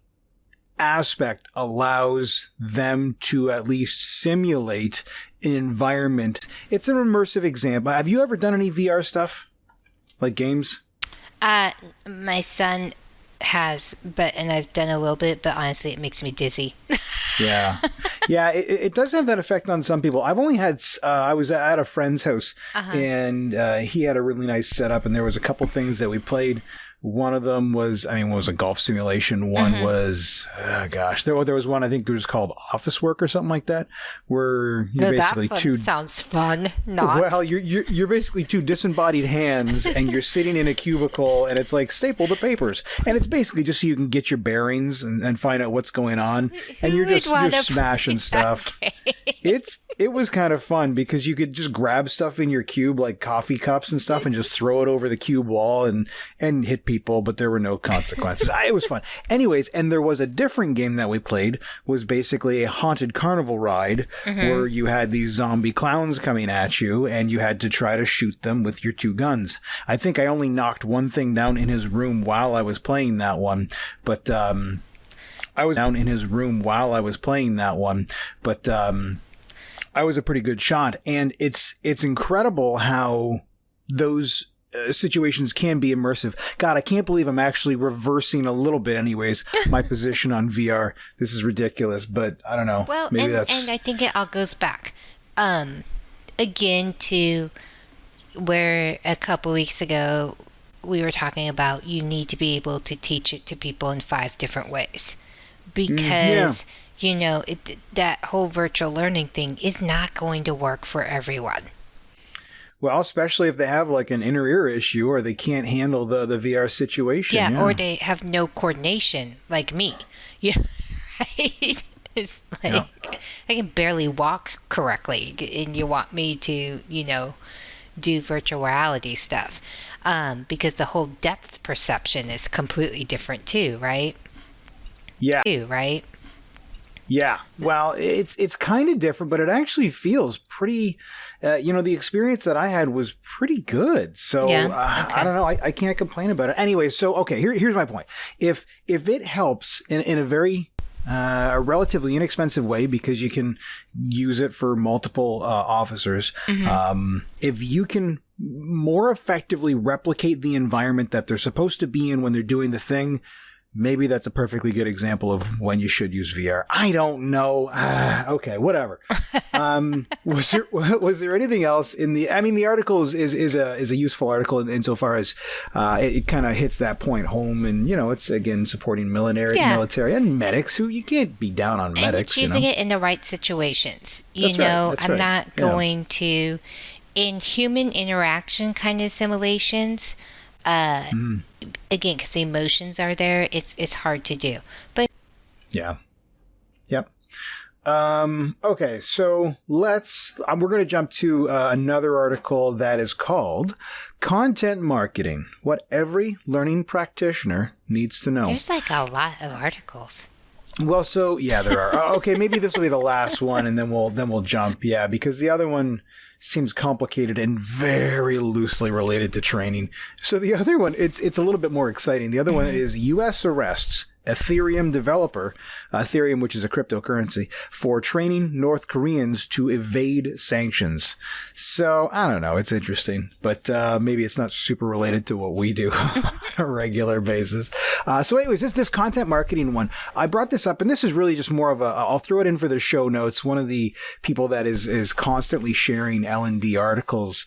aspect allows them to at least simulate an environment. It's an immersive example. Have you ever done any VR stuff? Like games? My son has, and I've done a little bit, but honestly, it makes me dizzy. Yeah. It does have that effect on some people. I've only had, I was at a friend's house, and he had a really nice setup, and there was a couple things that we played. One of them was, one was a golf simulation. One was, there was one, I think it was called Office Work or something like that, where you're basically sounds fun. Not. Well, you're basically two disembodied hands, and you're sitting in a cubicle, and it's like staple the papers, and it's basically just so you can get your bearings and find out what's going on, and you're smashing stuff. It was kind of fun because you could just grab stuff in your cube, like coffee cups and stuff, and just throw it over the cube wall and hit people, but there were no consequences. It was fun. Anyways, and there was a different game that we played, was basically a haunted carnival ride where you had these zombie clowns coming at you, and you had to try to shoot them with your two guns. I think I only knocked one thing down in his room while I was playing that one, but I was down in his room while I was playing that one, but I was a pretty good shot. And it's incredible how those situations can be immersive. God, I can't believe I'm actually reversing a little bit anyways my position on VR. This is ridiculous, but I don't know. Well, maybe and I think it all goes back again to where a couple weeks ago we were talking about you need to be able to teach it to people in 5 different ways, because that whole virtual learning thing is not going to work for everyone. Well, especially if they have like an inner ear issue or they can't handle the VR situation. Yeah, or they have no coordination like me. Yeah, right? It's like I can barely walk correctly, and you want me to, do virtual reality stuff, because the whole depth perception is completely different too, right? Yeah. Right? Yeah. Well, it's kind of different, but it actually feels pretty, the experience that I had was pretty good. So I don't know. I can't complain about it. Anyway, so, okay, here's my point. If it helps in a very a relatively inexpensive way, because you can use it for multiple officers. If you can more effectively replicate the environment that they're supposed to be in when they're doing the thing, maybe that's a perfectly good example of when you should use VR. I don't know. Okay, whatever. Was there anything else in the? I mean, the article is a useful article insofar as it kind of hits that point home, and it's again supporting military and medics, who you can't be down on medics. And it's using it in the right situations. That's I'm right. not going to, in human interaction kind of simulations. Again, because the emotions are there, it's hard to do. But yep. Okay, so we're going to jump to another article that is called "Content Marketing: What Every Learning Practitioner Needs to Know." There's like a lot of articles. Well, so yeah, there are. Okay, maybe this will be the last one, and then we'll jump. Yeah, because the other one seems complicated and very loosely related to training. So the other one, it's a little bit more exciting. The other one is U.S. arrests Ethereum developer, Ethereum, which is a cryptocurrency, for training North Koreans to evade sanctions. So I don't know. It's interesting, but maybe it's not super related to what we do on a regular basis. So anyways, this content marketing one, I brought this up, and this is really just more of I'll throw it in for the show notes. One of the people that is constantly sharing L&D articles,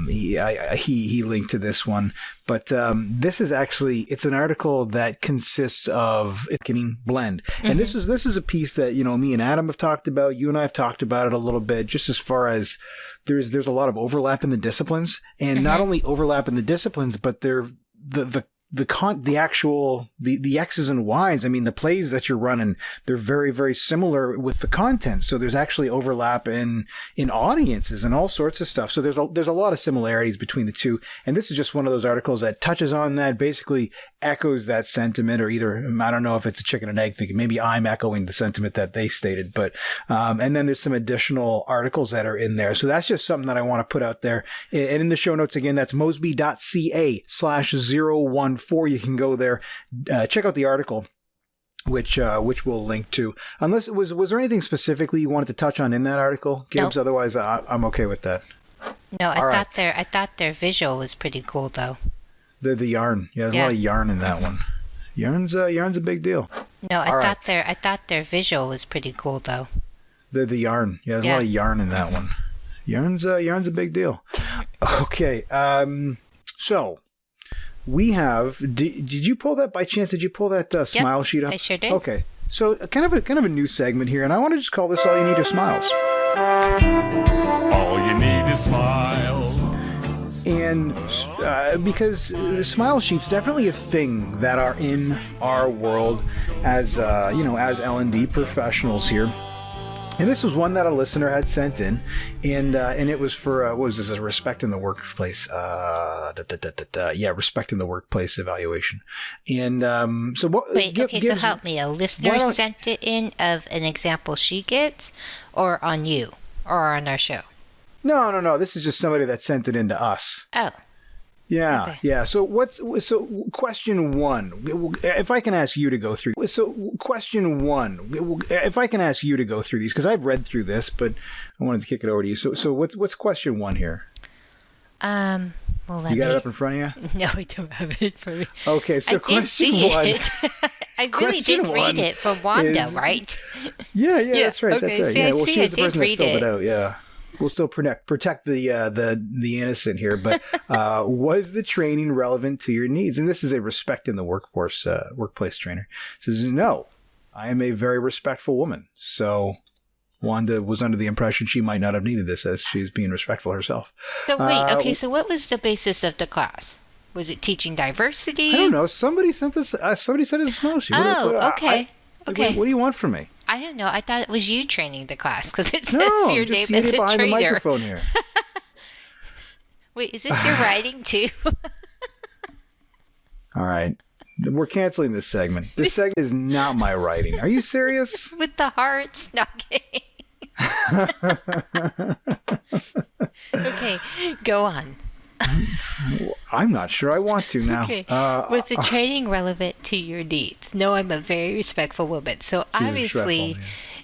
he linked to this one. But this is actually, it's an article that consists of marketing blend. And this is a piece that, me and Adam have talked about. You and I have talked about it a little bit, just as far as there's a lot of overlap in the disciplines, and not only overlap in the disciplines, but they're the X's and Y's. I mean, the plays that you're running, they're very, very similar with the content. So there's actually overlap in audiences and all sorts of stuff. So there's a lot of similarities between the two. And this is just one of those articles that touches on that, basically echoes that sentiment, or either, I don't know if it's a chicken and egg thing. Maybe I'm echoing the sentiment that they stated, but, and then there's some additional articles that are in there. So that's just something that I want to put out there. And in the show notes, again, that's mosby.ca/014. You can go there, check out the article, which we'll link to. Unless was there anything specifically you wanted to touch on in that article, Gibbs? Nope. Otherwise, I'm okay with that. No, I thought their visual was pretty cool though. The yarn, there's a lot of yarn in that one. Yarn's a big deal. No, I thought their visual was pretty cool though. The yarn, there's a lot of yarn in that one. Yarn's a big deal. Okay, so. We have. Did you pull that by chance? Did you pull that smile sheet up? I sure did. Okay, so kind of a new segment here, and I want to just call this "All You Need Is Smiles." All you need is smiles. And because smile sheets definitely a thing that are in our world as as L&D professionals here. And this was one that a listener had sent in, and it was for what was this? A respect in the workplace. Respect in the workplace evaluation. And so what? So help me. A listener sent it in of an example she gets, or on you, or on our show. No. This is just somebody that sent it in to us. Oh. Yeah, okay. Yeah. So question one, if I can ask you to go through. So question one, if I can ask you to go through these, because I've read through this, but I wanted to kick it over to you. So what's question one here? Well, you got it up in front of you? No, I don't have it for me. Okay, so question one. I really did read it from Wanda, right? Yeah, that's right. Okay, that's right. see, Yeah, well, she was I the person did that filled read it out. Yeah, we'll still protect the innocent here. But was the training relevant to your needs? And this is a respect in the workplace trainer. It says no. I am a very respectful woman, so. Wanda was under the impression she might not have needed this as she's being respectful herself. So wait, okay, so what was the basis of the class? Was it teaching diversity? I don't know. Somebody sent us. Somebody sent us a smell sheet. Okay. Okay. What do you want from me? I don't know. I thought it was you training the class because it says No, your I'm just name as a behind trainer. the microphone here. Wait, is this your writing too? All right. We're canceling this segment. This segment is not my writing. Are you serious? With the hearts? No, kidding. Okay, go on. I'm not sure I want to now. Okay. Was the training relevant to your needs? No, I'm a very respectful woman. So obviously,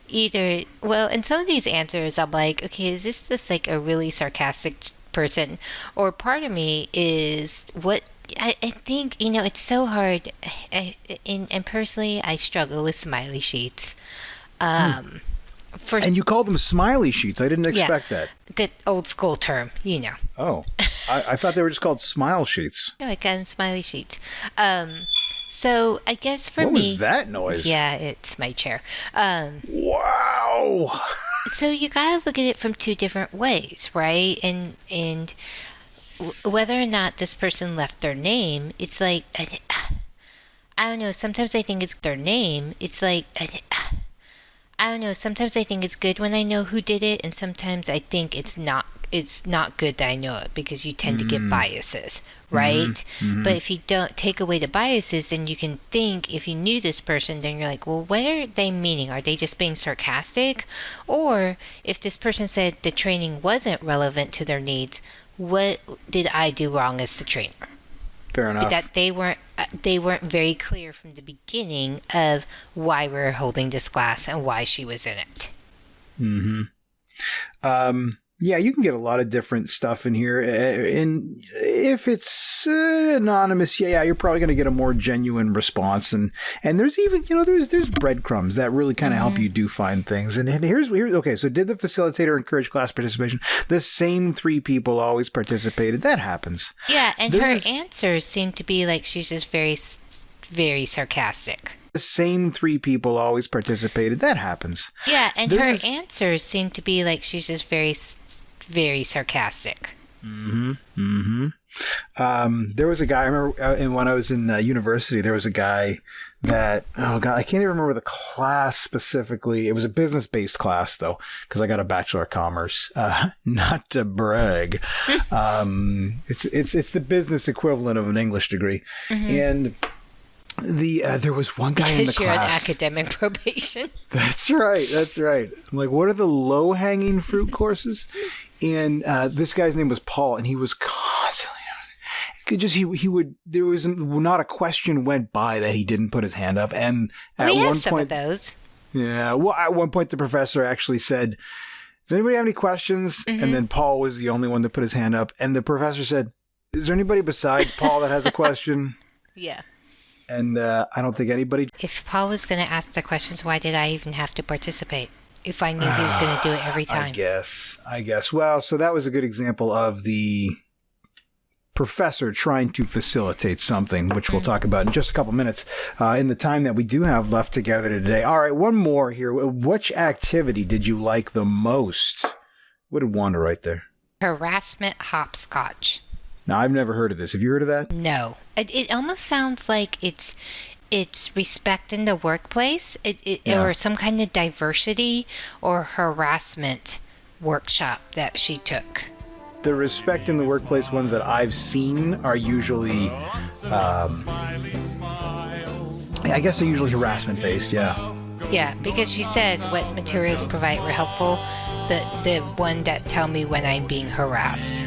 either, well, in some of these answers, I'm like, okay, is this just like a really sarcastic person? Or part of me is what I think, it's so hard. And personally, I struggle with smiley sheets. And you call them smiley sheets. I didn't expect that. The old school term, Oh, I thought they were just called smile sheets. No, I got them smiley sheets. So I guess for me... What was that noise? Yeah, it's my chair. Wow. So you gotta look at it from two different ways, right? And whether or not this person left their name, it's like... I don't know. Sometimes I think it's their name. It's like... I don't know. Sometimes I think it's good when I know who did it, and sometimes I think it's not good that I know it because you tend to get biases, right? Mm-hmm. But if you don't take away the biases, then you can think if you knew this person, then you're like, well, what are they meaning? Are they just being sarcastic? Or if this person said the training wasn't relevant to their needs, what did I do wrong as the trainer? Fair enough. That they weren't very clear from the beginning of why we're holding this class and why she was in it. Mm-hmm. Yeah, you can get a lot of different stuff in here. And if it's anonymous, you're probably going to get a more genuine response. And there's even, there's breadcrumbs that really kind of help you do find things. And here's okay. So did the facilitator encourage class participation? The same 3 people always participated. That happens. Yeah, and her answers seem to be like she's just very, very sarcastic. The same 3 people always participated. That happens. Yeah, and her answers seem to be like she's just very, very sarcastic. Mm-hmm. Mm-hmm. There was a guy, I remember when I was in university, there was a guy that, oh God, I can't even remember the class specifically. It was a business-based class, though, because I got a Bachelor of Commerce. Not to brag. It's the business equivalent of an English degree. Mm-hmm. And there was one guy in the class. You're on academic probation. That's right. I'm like, what are the low-hanging fruit courses? And this guy's name was Paul, and he was constantly there was not a question went by that he didn't put his hand up. And at we one have some point, of those. Yeah. Well, at one point, the professor actually said, "Does anybody have any questions?" Mm-hmm. And then Paul was the only one to put his hand up, and the professor said, "Is there anybody besides Paul that has a question?" Yeah. And I don't think anybody... If Paul was going to ask the questions, why did I even have to participate? If I knew he was going to do it every time. I guess. Well, so that was a good example of the professor trying to facilitate something, which we'll talk about in just a couple minutes in the time that we do have left together today. All right, one more here. Which activity did you like the most? What did Wanda write there? Harassment hopscotch. Now, I've never heard of this. Have you heard of that? No. It almost sounds like it's respect in the workplace, or some kind of diversity or harassment workshop that she took. The respect in the workplace ones that I've seen are usually, I guess they're usually harassment based, yeah. Yeah, because she says what materials provide were helpful. The one that tell me when I'm being harassed.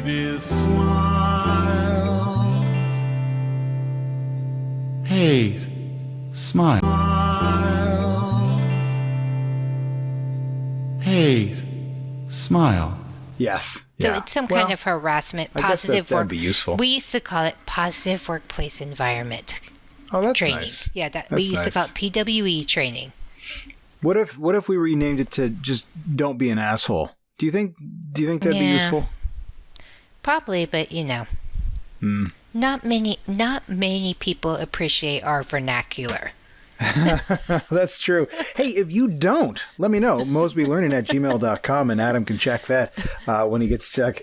Hey, smile. Hey, smile. Yes. So it's some kind of harassment, positive work. That'd be useful. We used to call it positive workplace environment. Oh, that's training. Nice. Yeah, we used to call it PWE training. What if we renamed it to just "Don't be an asshole"? Do you think that'd be useful? Probably, but not many people appreciate our vernacular. That's true. Hey, if you don't, let me know. MosbyLearning@gmail.com, and Adam can check that when he gets a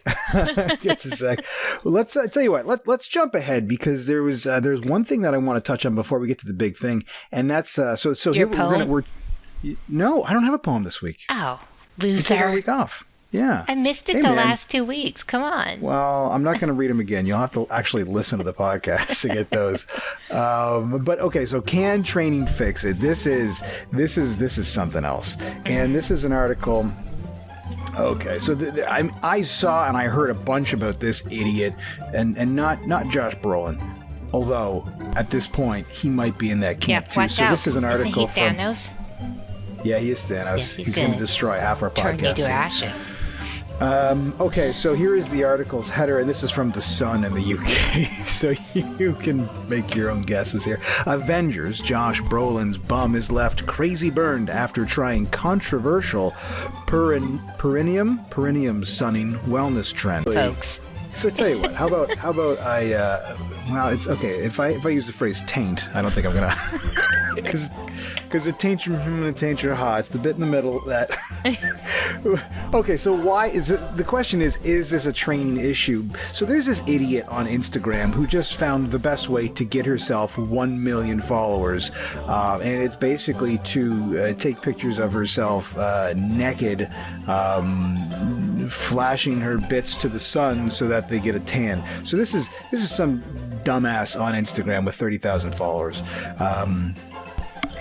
sec. Let's tell you what. Let's jump ahead because there's one thing that I want to touch on before we get to the big thing, and that's so your here poem? No, I don't have a poem this week. Oh, Take a loser! week off. Yeah. I missed it last 2 weeks. Come on. Well, I'm not going to read them again. You'll have to actually listen to the podcast to get those. But okay, so can training fix it? This is something else, and this is an article. Okay, so I saw and I heard a bunch about this idiot, and not Josh Brolin, although at this point he might be in that camp too. So this is an article Isn't he Thanos? Yeah, he is Thanos. Yeah, he's going to destroy half our podcast. Turn you to ashes. Okay, so here is the article's header, and this is from The Sun in the UK, so you can make your own guesses here. Avengers, Josh Brolin's bum is left crazy burned after trying controversial perineum sunning wellness trend. Folks. So tell you what, how about well, it's okay if I use the phrase taint. I don't think I'm gonna because it taints your heart. It's the bit in the middle that. Okay, so why is it? The question is this a training issue? So there's this idiot on Instagram who just found the best way to get herself 1 million followers, and it's basically to take pictures of herself naked, flashing her bits to the sun so that they get a tan. So this is some dumbass on Instagram with 30,000 followers.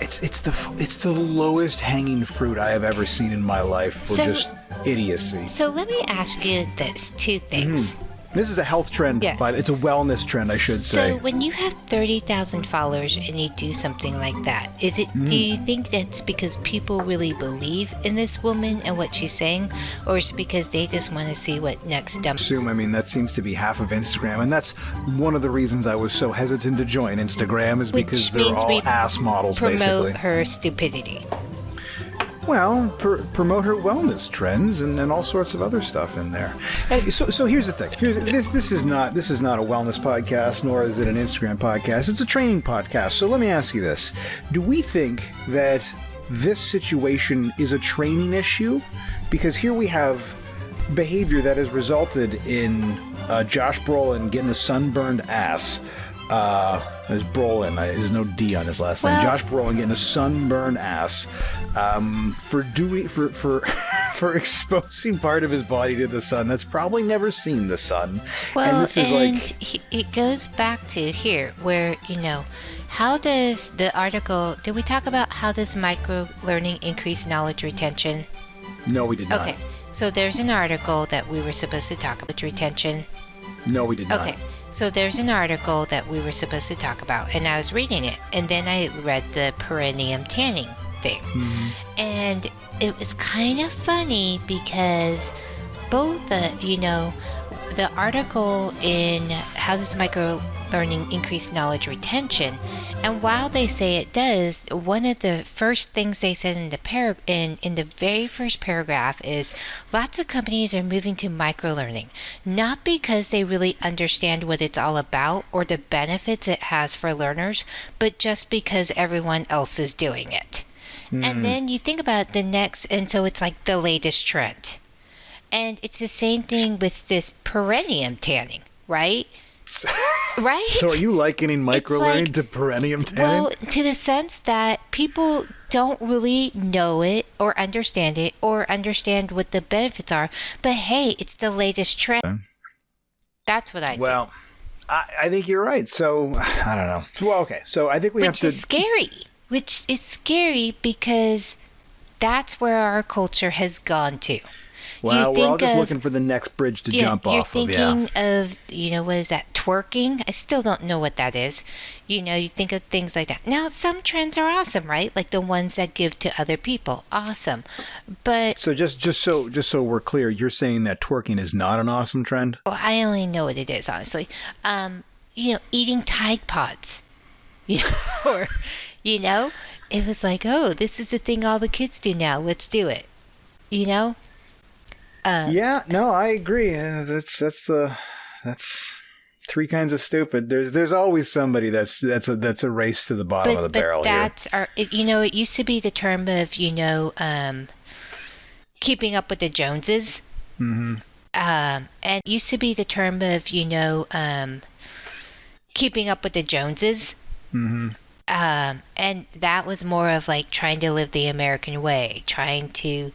It's the lowest hanging fruit I have ever seen in my life for just idiocy. So let me ask you this, two things. This is a health trend, yes. But it's a wellness trend, I should say. So when you have 30,000 followers and you do something like that, is it? Do you think that's because people really believe in this woman and what she's saying, or is it because they just want to see what next dump? I mean, that seems to be half of Instagram, and that's one of the reasons I was so hesitant to join Instagram is because they're all ass models, basically. Promote her stupidity. Well, promote her wellness trends and all sorts of other stuff in there. Hey, so here's the thing. This is not a wellness podcast, nor is it an Instagram podcast. It's a training podcast. So let me ask you this: do we think that this situation is a training issue? Because here we have behavior that has resulted in Josh Brolin getting a sunburned ass. There's Brolin. There's no D on his last name. Josh Brolin getting a sunburned ass for exposing part of his body to the sun that's probably never seen the sun. Well, and this is it goes back to here where, how does the article, did we talk about how does micro-learning increase knowledge retention? No, we did not. Okay, so there's an article that we were supposed to talk about retention. No, we did not. Okay. So there's an article that we were supposed to talk about, and I was reading it, and then I read the perineum tanning thing. And it was kind of funny because both the article in How Does Micro-Learning Increase Knowledge Retention, and while they say it does, one of the first things they said in the very first paragraph is lots of companies are moving to micro-learning, not because they really understand what it's all about or the benefits it has for learners, but just because everyone else is doing it. And then you think about the next, and so it's like the latest trend. And it's the same thing with this perineum tanning, right? Right? So are you likening micro-learning to perineum tanning? Well, to the sense that people don't really know it or understand what the benefits are. But hey, it's the latest trend. That's what I think. Well, I think you're right. So, I don't know. Well, okay. So I think we have to... Which is scary because that's where our culture has gone to. Well, we're all just looking for the next bridge to jump off of. You're thinking of, what is that, twerking? I still don't know what that is. You think of things like that. Now, some trends are awesome, right? Like the ones that give to other people. Awesome. But so just so we're clear, you're saying that twerking is not an awesome trend? Well, I only know what it is, honestly. Eating Tide Pods. Or, it was like, oh, this is the thing all the kids do now. Let's do it. Yeah, no, I agree. That's three kinds of stupid. There's always somebody that's a race to the bottom of the barrel here. It used to be the term of keeping up with the Joneses. Mm-hmm. And it used to be the term of keeping up with the Joneses. Mm-hmm. And that was more of like trying to live the American way, trying to,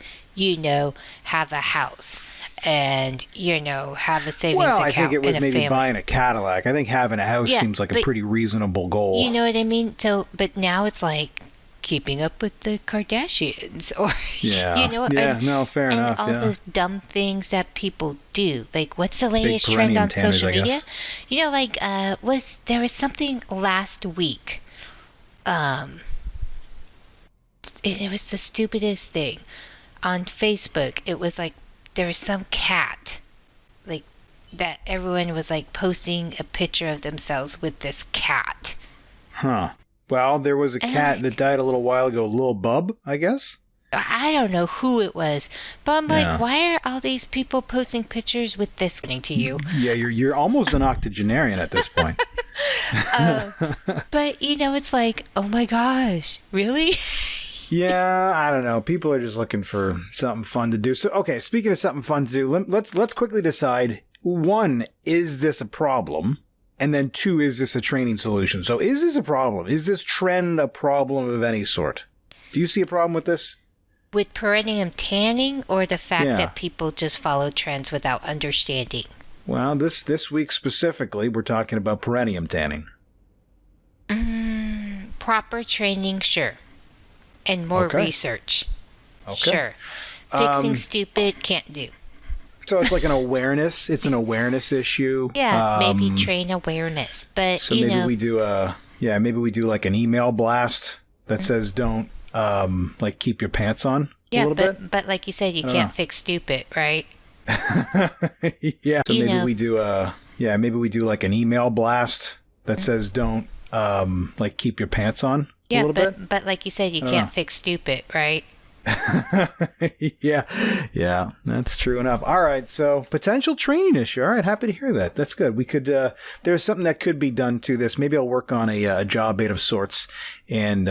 have a house and, have a savings account. Well, I think it was maybe family. Buying a Cadillac. I think having a house seems like a pretty reasonable goal. You know what I mean? So, but now it's like keeping up with the Kardashians or, fair enough. And all those dumb things that people do. Like, what's the latest trend on social media? There was something last week. It was the stupidest thing. On Facebook, it was like there was some cat, like that everyone was like posting a picture of themselves with this cat. Huh. Well, there was a cat that died a little while ago, Lil Bub, I guess. I don't know who it was, but I'm like, why are all these people posting pictures with this thing to you? Yeah, you're almost an octogenarian at this point. But it's like, oh my gosh, really? Yeah, I don't know. People are just looking for something fun to do. So, okay, speaking of something fun to do, let's quickly decide, 1, is this a problem? And then 2, is this a training solution? So is this a problem? Is this trend a problem of any sort? Do you see a problem with this? With perineum tanning, or the fact that people just follow trends without understanding? Well, this week specifically, we're talking about perineum tanning. Proper training, sure. And more research. Okay. Sure. Fixing stupid, can't do. So it's like an awareness. It's an awareness issue. Yeah, maybe train awareness. But, so maybe we do like an email blast that says don't, keep your pants on a little bit. But like you said, you can't fix stupid, right? Yeah. So maybe we do like an email blast that says don't, keep your pants on a little bit. But like you said, you can't fix stupid, right? Yeah, that's true enough. All right, so potential training issue. All right, happy to hear that. That's good. We could there's something that could be done to this. Maybe I'll work on a job aid of sorts, and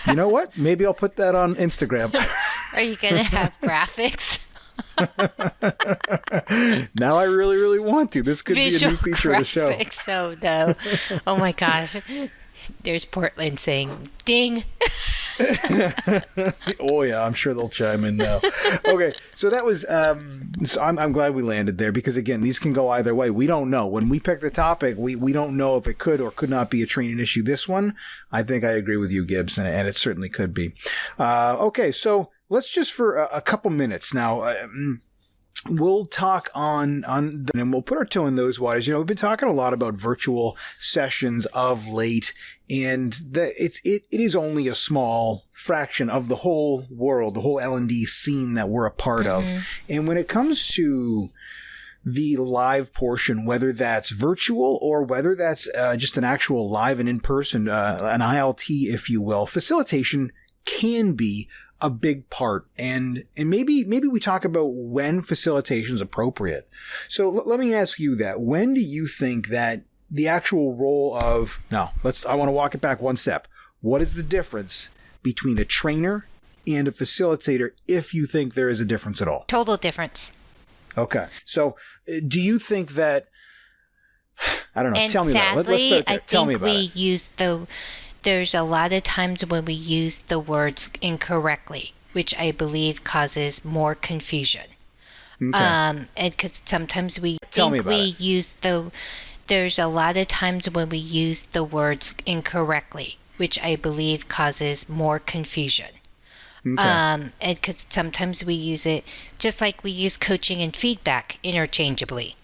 you know what? Maybe I'll put that on Instagram. Are you gonna have graphics? Now I really, really want to. This could be a new feature of the show. Oh no! Oh my gosh! There's Portland saying "ding." Oh yeah, I'm sure they'll chime in now. Okay, so that was. So I'm glad we landed there, because again, these can go either way. We don't know. When we pick the topic, we don't know if it could or could not be a training issue. This one, I think I agree with you, Gibbs, and it certainly could be. Okay, so let's just for a couple minutes now. We'll talk on and we'll put our toe in those waters. We've been talking a lot about virtual sessions of late, and it is only a small fraction of the whole world, the whole L&D scene that we're a part of. And when it comes to the live portion, whether that's virtual or whether that's just an actual live and in-person, an ILT, if you will, facilitation can be a big part. And maybe we talk about when facilitation is appropriate. So let me ask you that. When do you think that the actual role of, I want to walk it back one step. What is the difference between a trainer and a facilitator, if you think there is a difference at all? Total difference. Okay. So do you think that, I don't know, tell me about it. Let's start there. Tell me about it. There's a lot of times when we use the words incorrectly, which I believe causes more confusion. Okay. And because sometimes there's a lot of times when we use the words incorrectly, which I believe causes more confusion. Okay. And because sometimes we use it just like we use coaching and feedback interchangeably,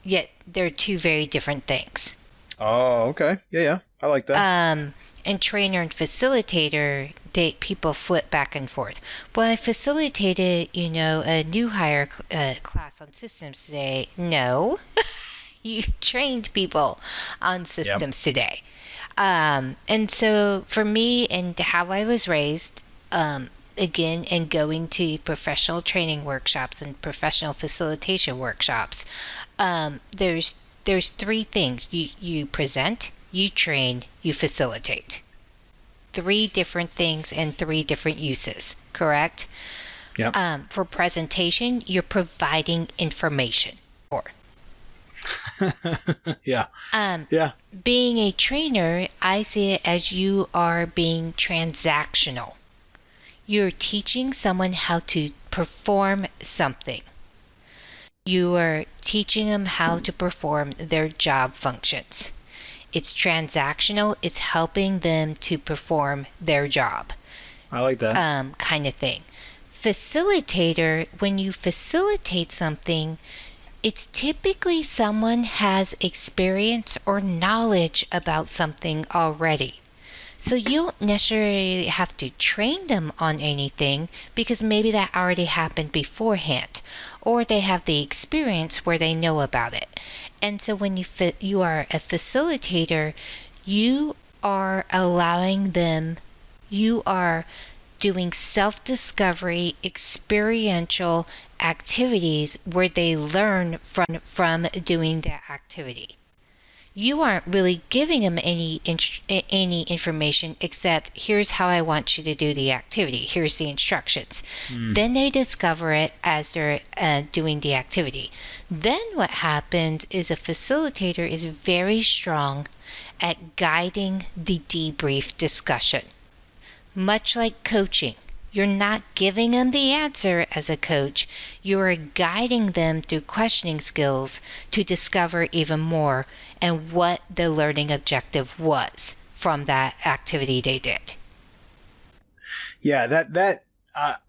yet they're two very different things. Oh, okay. Yeah. I like that. And trainer and facilitator, people flip back and forth. Well, I facilitated, a new hire class on systems today. No, you trained people on systems today. And so for me and how I was raised, again, and going to professional training workshops and professional facilitation workshops, there's three things. You present, you train, you facilitate. Three different things and three different uses, correct? Yeah. For presentation, you're providing information. Yeah. Being a trainer, I see it as you are being transactional. You're teaching someone how to perform something. You are teaching them how to perform their job functions. It's transactional. It's helping them to perform their job. I like that. Kind of thing. Facilitator, when you facilitate something, it's typically someone has experience or knowledge about something already. So you don't necessarily have to train them on anything because maybe that already happened beforehand, or they have the experience where they know about it. And so when you are a facilitator, you are allowing them, you are doing self-discovery, experiential activities where they learn from doing that activity. You aren't really giving them any information except here's how I want you to do the activity. Here's the instructions. Then they discover it as they're doing the activity. Then what happens is a facilitator is very strong at guiding the debrief discussion. Much like coaching, you're not giving them the answer as a coach. You are guiding them through questioning skills to discover even more and what the learning objective was from that activity they did. Yeah,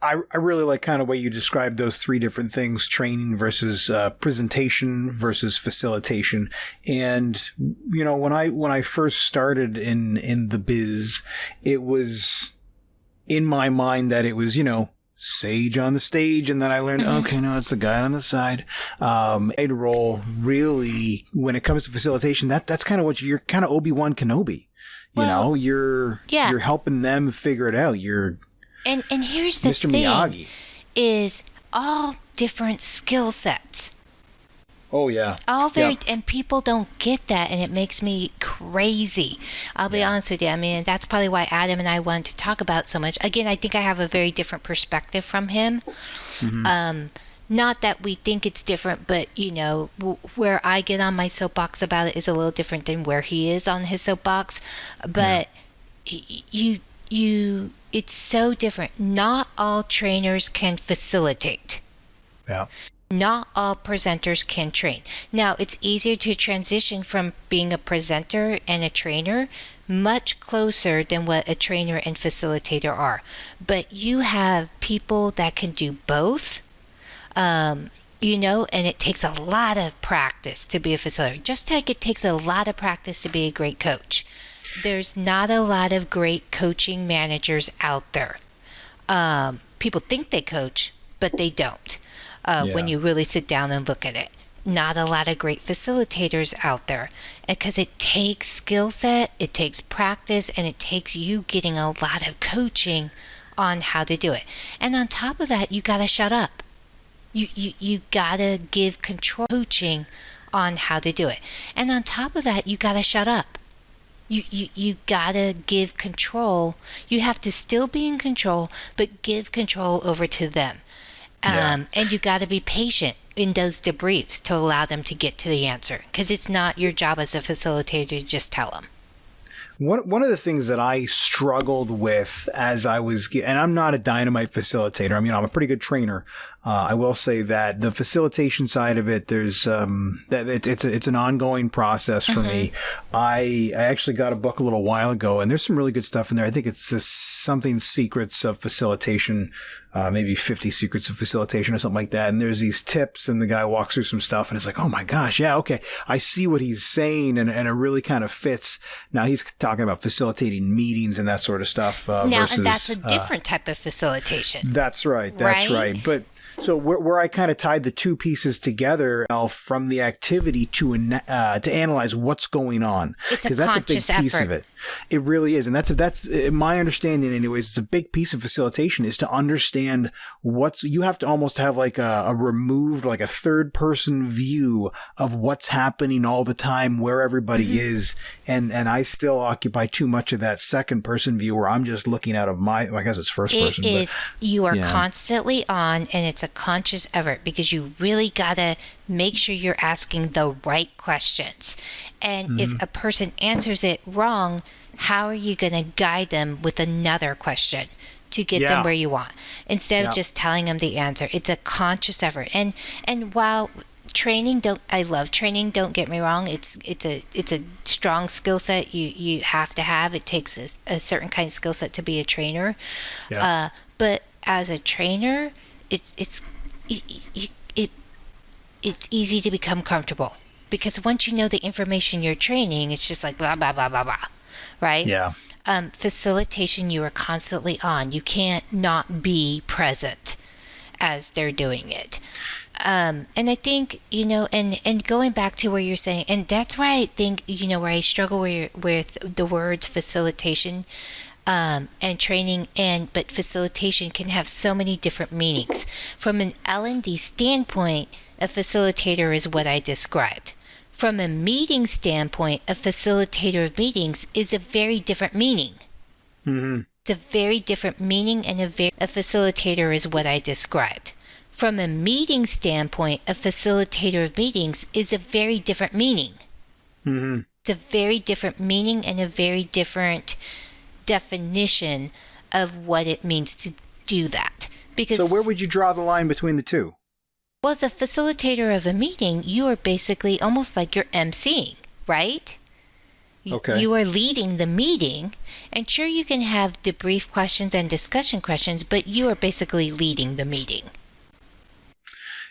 I really like kind of the way you described those three different things: training versus presentation versus facilitation. And when I first started in the biz, it was in my mind that it was sage on the stage, and then I learned, okay, no, it's the guy on the side. A role really, when it comes to facilitation, that's kind of what you're kind of Obi-Wan Kenobi. You're helping them figure it out. You're and here's the Mr. thing, Miyagi. Is all different skill sets. Oh yeah. All very, and people don't get that, and it makes me crazy. I'll be honest with you. I mean, that's probably why Adam and I wanted to talk about so much. Again, I think I have a very different perspective from him. Not that we think it's different, but where I get on my soapbox about it is a little different than where he is on his soapbox. But it's so different. Not all trainers can facilitate. Yeah. Not all presenters can train. Now, it's easier to transition from being a presenter and a trainer much closer than what a trainer and facilitator are. But you have people that can do both, and it takes a lot of practice to be a facilitator. Just like it takes a lot of practice to be a great coach. There's not a lot of great coaching managers out there. People think they coach, but they don't. When you really sit down and look at it. Not a lot of great facilitators out there, because it takes skill set, it takes practice, and it takes you getting a lot of coaching on how to do it. And on top of that, you got to shut up. You got to give control coaching on how to do it. And on top of that, you got to shut up. You got to give control. You have to still be in control, but give control over to them. And you got to be patient in those debriefs to allow them to get to the answer, because it's not your job as a facilitator to just tell them. One of the things that I struggled with as I was, and I'm not a dynamite facilitator. I mean, I'm a pretty good trainer. I will say that the facilitation side of it, there's it's an ongoing process for me. I actually got a book a little while ago, and there's some really good stuff in there. I think it's something Secrets of Facilitation, maybe 50 Secrets of Facilitation or something like that. And there's these tips, and the guy walks through some stuff, and it's like, oh my gosh, yeah, okay, I see what he's saying, and it really kind of fits. Now he's talking about facilitating meetings and that sort of stuff. Now, versus, and that's a different type of facilitation. That's right. That's right. But so where I kind of tied the two pieces together from the activity to analyze what's going on, because that's a big piece of it. It really is, and that's my understanding. Anyways, it's a big piece of facilitation is to understand you have to almost have like a removed, like a third person view of what's happening all the time, where everybody is, and I still occupy too much of that second person view where I'm just looking out of I guess it's first person. It is. You are constantly on, and it's a conscious effort because you really gotta make sure you're asking the right questions. And if a person answers it wrong, how are you going to guide them with another question to get them where you want, instead of just telling them the answer? It's a conscious effort. And while I love training, don't get me wrong, it's a strong skill set you have to have. It takes a certain kind of skill set to be a trainer. But as a trainer, it's easy to become comfortable, because once you know the information you're training, it's just like blah blah blah blah blah, right? Yeah. Facilitation, you are constantly on. You can't not be present as they're doing it. And I think, and going back to where you're saying, and that's why I think, where I struggle with the words facilitation and training, but facilitation can have so many different meanings. From an L&D standpoint, a facilitator is what I described. From a meeting standpoint, a facilitator of meetings is a very different meaning. It's a very different meaning, and a facilitator is what I described. From a meeting standpoint, a facilitator of meetings is a very different meaning. It's a very different meaning and a very different definition of what it means to do that. So where would you draw the line between the two? Well, as a facilitator of a meeting, you are basically almost like you're emceeing, right? Okay. You are leading the meeting, and sure, you can have debrief questions and discussion questions, but you are basically leading the meeting.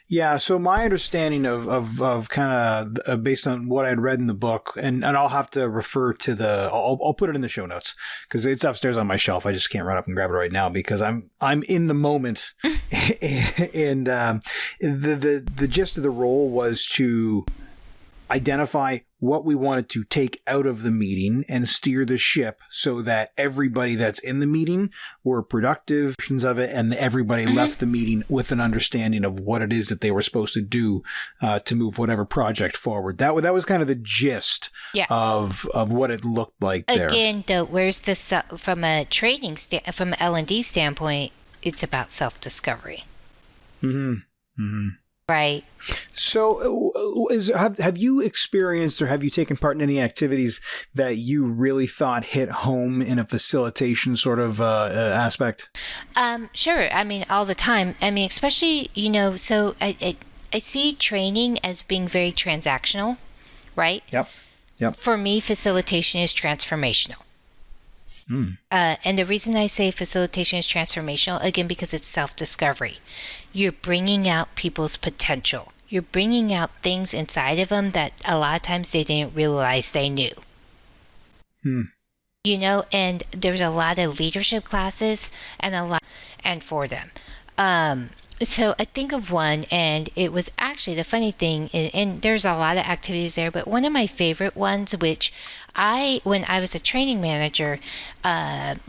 Yeah, so my understanding of kind of based on what I'd read in the book, and I'll have to refer to I'll put it in the show notes because it's upstairs on my shelf. I just can't run up and grab it right now because I'm in the moment. And the gist of the role was to identify what we wanted to take out of the meeting and steer the ship so that everybody that's in the meeting were productive of it, and everybody left the meeting with an understanding of what it is that they were supposed to do to move whatever project forward. That was kind of the gist of what it looked like there. Again, though, where's this from a training from an L&D standpoint? It's about self-discovery. Right. So have you experienced or have you taken part in any activities that you really thought hit home in a facilitation sort of aspect? Sure. I mean, all the time. I mean, especially, so I see training as being very transactional, right? Yep. For me, facilitation is transformational. And the reason I say facilitation is transformational, again, because it's self-discovery. You're bringing out people's potential. You're bringing out things inside of them that a lot of times they didn't realize they knew. And there's a lot of leadership classes and for them. So I think of one, and it was actually the funny thing, and there's a lot of activities there, but one of my favorite ones, which when I was a training manager,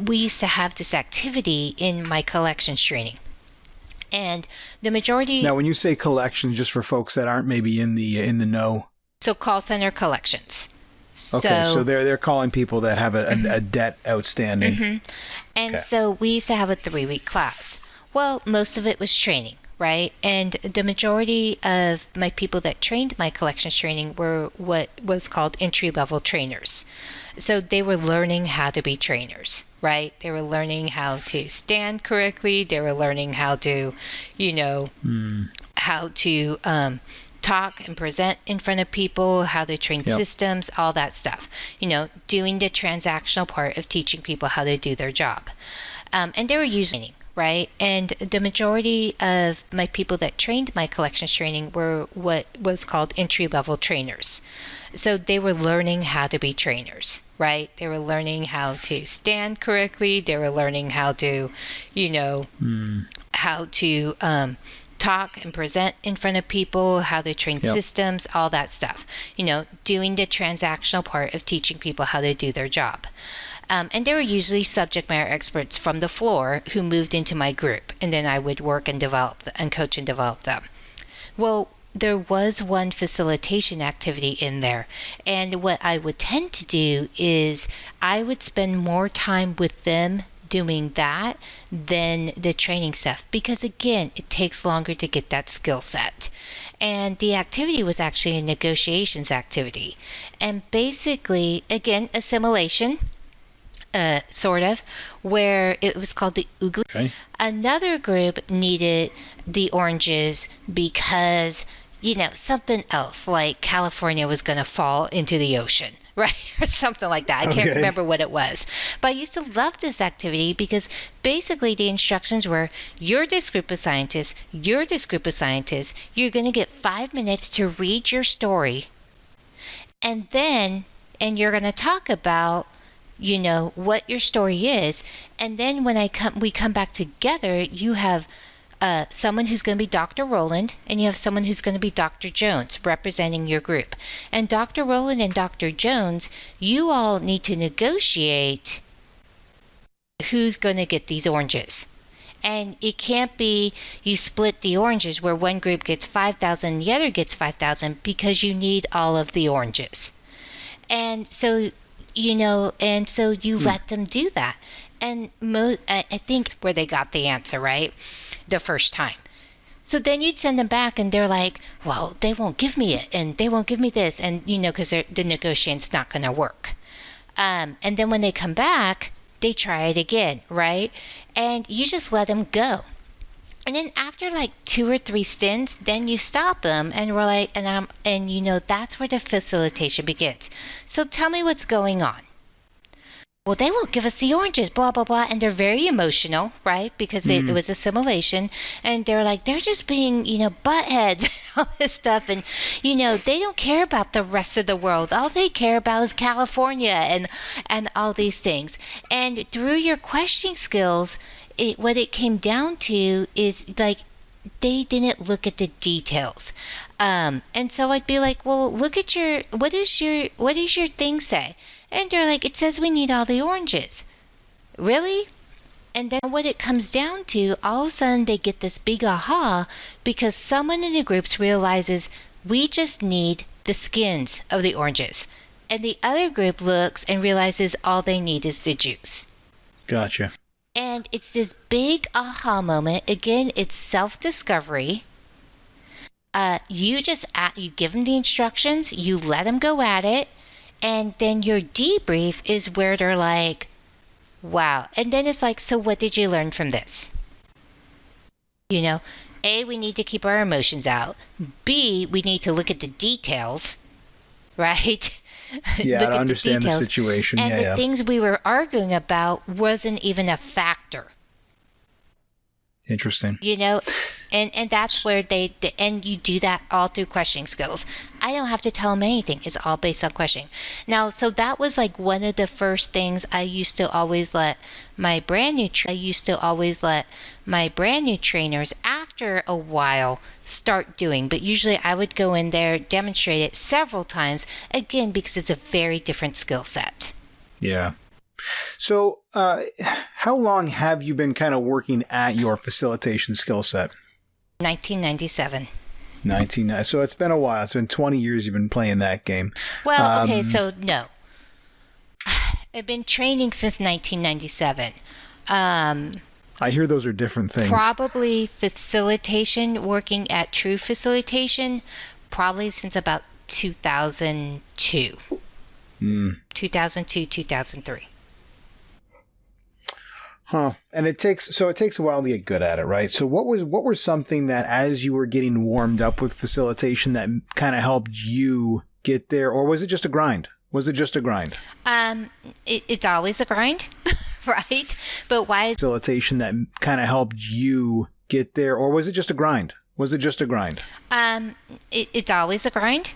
we used to have this activity in my collections training. And the majority... Now, when you say collections, just for folks that aren't maybe in the know... So call center collections. Okay, so they're calling people that have a debt outstanding. And so we used to have a 3-week class. Well, most of it was training, right? And the majority of my people that trained my collections training were what was called entry-level trainers. So they were learning how to be trainers, right? They were learning how to stand correctly. They were learning how to, how to talk and present in front of people, how to train systems, all that stuff. Doing the transactional part of teaching people how to do their job. And they were using, right? And the majority of my people that trained my collections training were what was called entry-level trainers. So they were learning how to be trainers, right? They were learning how to stand correctly. They were learning how to, how to talk and present in front of people, how to train systems, all that stuff. Doing the transactional part of teaching people how to do their job. And they were usually subject matter experts from the floor who moved into my group, and then I would work and develop and coach and develop them. Well, there was one facilitation activity in there, and what I would tend to do is I would spend more time with them doing that than the training stuff, because again, it takes longer to get that skill set. And the activity was actually a negotiations activity, and basically, again, assimilation, sort of, where it was called the oogly. Okay. Another group needed the oranges because something else, like California was going to fall into the ocean, right? Or something like that. I can't remember what it was. But I used to love this activity because basically the instructions were, you're this group of scientists, you're this group of scientists, you're going to get 5 minutes to read your story, and you're going to talk about what your story is, and then when we come back together, you have someone who's going to be Dr. Rowland, and you have someone who's going to be Dr. Jones representing your group. And Dr. Rowland and Dr. Jones, you all need to negotiate who's going to get these oranges. And it can't be you split the oranges where one group gets 5,000 and the other gets 5,000, because you need all of the oranges. And so you let them do that. And I think where they got the answer, right? The first time. So then you'd send them back and they're like, well, they won't give me it and they won't give me this. And, because the negotiation's not going to work. And then when they come back, they try it again, right? And you just let them go. And then after like 2 or 3 stints, then you stop them and we're like, that's where the facilitation begins. So tell me what's going on. Well, they won't give us the oranges, blah, blah, blah. And they're very emotional, right? Because it was assimilation. And they're like, they're just being, buttheads, all this stuff. And, they don't care about the rest of the world. All they care about is California and all these things. And through your questioning skills, what it came down to is like, they didn't look at the details. And so I'd be like, well, look at what does your thing say? And they're like, it says we need all the oranges. Really? And then what it comes down to, all of a sudden they get this big aha, because someone in the groups realizes we just need the skins of the oranges. And the other group looks and realizes all they need is the juice. Gotcha. And it's this big aha moment. Again, it's self-discovery. You give them the instructions, you let them go at it, and then your debrief is where they're like, wow. And then it's like, so what did you learn from this? A, we need to keep our emotions out. B, we need to look at the details, right? Yeah, to understand the situation. And the things we were arguing about wasn't even a factor. Interesting. And that's where and you do that all through questioning skills. I don't have to tell them anything. It's all based on questioning. Now, so that was like one of the first things I used to always let my brand new trainers after a while start doing. But usually I would go in there, demonstrate it several times, again, because it's a very different skill set. Yeah. So how long have you been kind of working at your facilitation skill set? 1997. So it's been a while. It's been 20 years you've been playing that game. Well, okay, so no. I've been training since 1997. I hear those are different things. Probably facilitation, working at True Facilitation, probably since about 2002. 2002, 2003. Huh. And it takes a while to get good at it, right? So what was something that as you were getting warmed up with facilitation that kind of helped you get there, or was it just a grind? It's always a grind, right? But why is facilitation that kind of helped you get there, or was it just a grind? It's always a grind,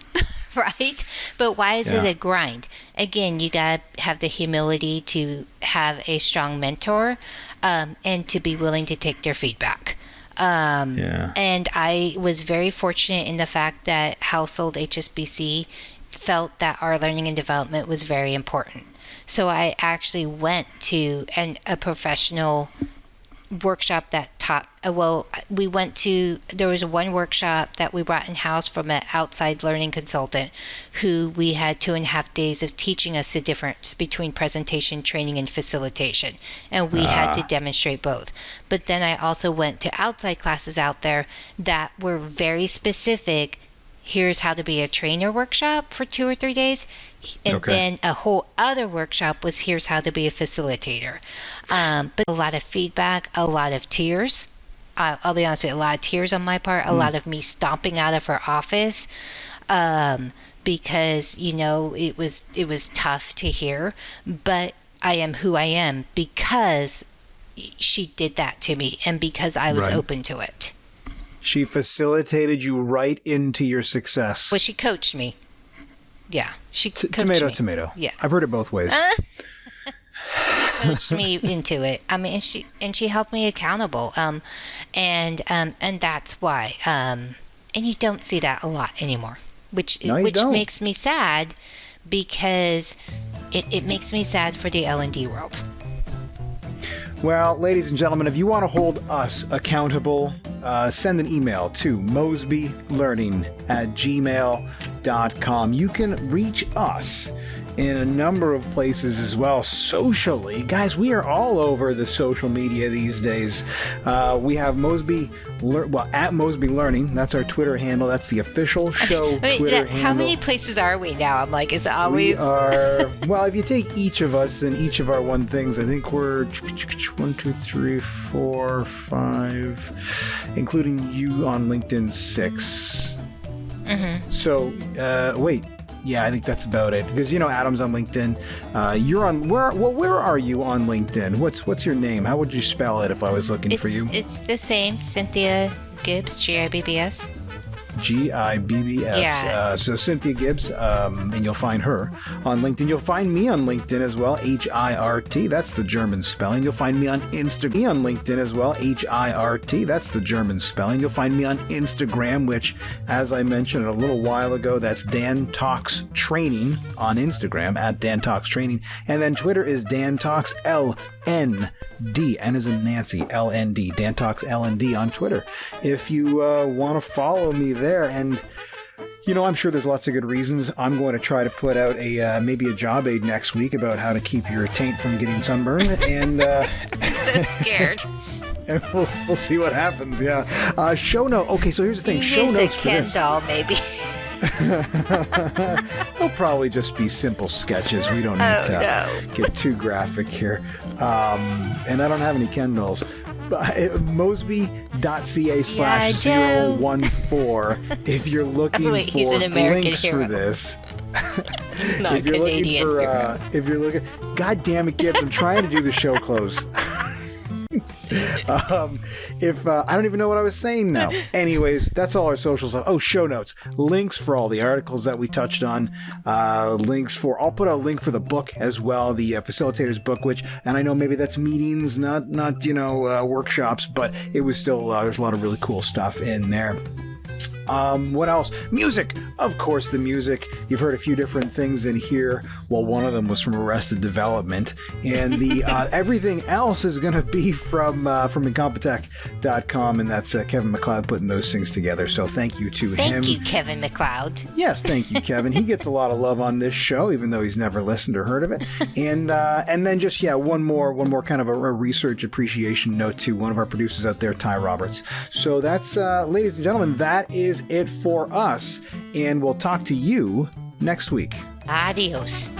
right? But why is it a grind? Again, you got to have the humility to have a strong mentor, and to be willing to take their feedback. And I was very fortunate in the fact that Household HSBC felt that our learning and development was very important. So I actually went to a professional workshop that taught, there was one workshop that we brought in-house from an outside learning consultant who we had 2.5 days of teaching us the difference between presentation, training, and facilitation. And we had to demonstrate both. But then I also went to outside classes out there that were very specific. Here's how to be a trainer workshop for 2 or 3 days. And then a whole other workshop was here's how to be a facilitator. But a lot of feedback, a lot of tears. I'll be honest with you, a lot of tears on my part, a lot of me stomping out of her office, because, it was tough to hear. But I am who I am because she did that to me and because I was open to it. She facilitated you right into your success. Well, she coached me. Yeah, she coached me. Tomato. Yeah, I've heard it both ways. Coached me into it. I mean, she helped me accountable. And that's why. And you don't see that a lot anymore, which makes me sad, because it makes me sad for the L&D world. Well, ladies and gentlemen, if you want to hold us accountable, send an email to mosbylearning@gmail.com. You can reach us in a number of places as well socially. Guys, we are all over the social media these days. We have Mosby, at Mosby Learning. That's our Twitter handle. That's the official show Twitter handle. How many places are we now? I'm like, is it always? We are, well, if you take each of us and each of our one things, I think we're 1, 2, 3, 4, 5, including you on LinkedIn, 6. Mm-hmm. So, wait. Yeah, I think that's about it. Because, Adam's on LinkedIn. You're on... Where are you on LinkedIn? What's your name? How would you spell it if I was looking for you? It's the same. Cynthia Gibbs, Gibbs. Gibbs. Yeah. So Cynthia Gibbs, and you'll find her on LinkedIn. You'll find me on LinkedIn as well, Hirt. That's the German spelling. You'll find me on Instagram on LinkedIn as well, Hirt. That's the German spelling. You'll find me on Instagram, which, as I mentioned a little while ago, that's Dan Talks Training on Instagram, at Dan Talks Training. And then Twitter is Dan Talks LND, N as in Nancy, LND, Dan Talks LND on Twitter. If you want to follow me there, and I'm sure there's lots of good reasons. I'm going to try to put out maybe a job aid next week about how to keep your taint from getting sunburned, and I'm so scared. And we'll see what happens. Yeah. Show note. Okay, so here's the thing. Show notes for this. Ken doll, maybe. They'll probably just be simple sketches. We don't need to get too graphic here. And I don't have any Ken dolls. Mosby.ca/014 if you're looking for links for this. Not Canadian. If you're looking, God damn it, Gibbs, I'm trying to do the show close. If I don't even know what I was saying now. Anyways, that's all our social stuff. Oh, show notes, links for all the articles that we touched on, I'll put a link for the book as well, the facilitator's book, and I know maybe that's meetings, not workshops, but it was still there's a lot of really cool stuff in there. What else? Music. Of course, the music. You've heard a few different things in here. Well, one of them was from Arrested Development, and the everything else is going to be from Incompetech.com, and that's Kevin MacLeod putting those things together. So thank you to him. Thank you, Kevin MacLeod. Yes, thank you, Kevin. He gets a lot of love on this show, even though he's never listened or heard of it. And then just one more kind of a research appreciation note to one of our producers out there, Ty Roberts. So that's, ladies and gentlemen, that is it for us, and we'll talk to you next week. Adios.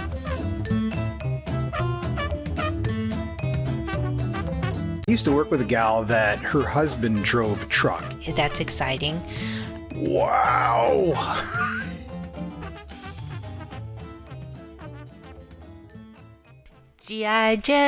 I used to work with a gal that her husband drove a truck. That's exciting. Wow. G.I. Joe.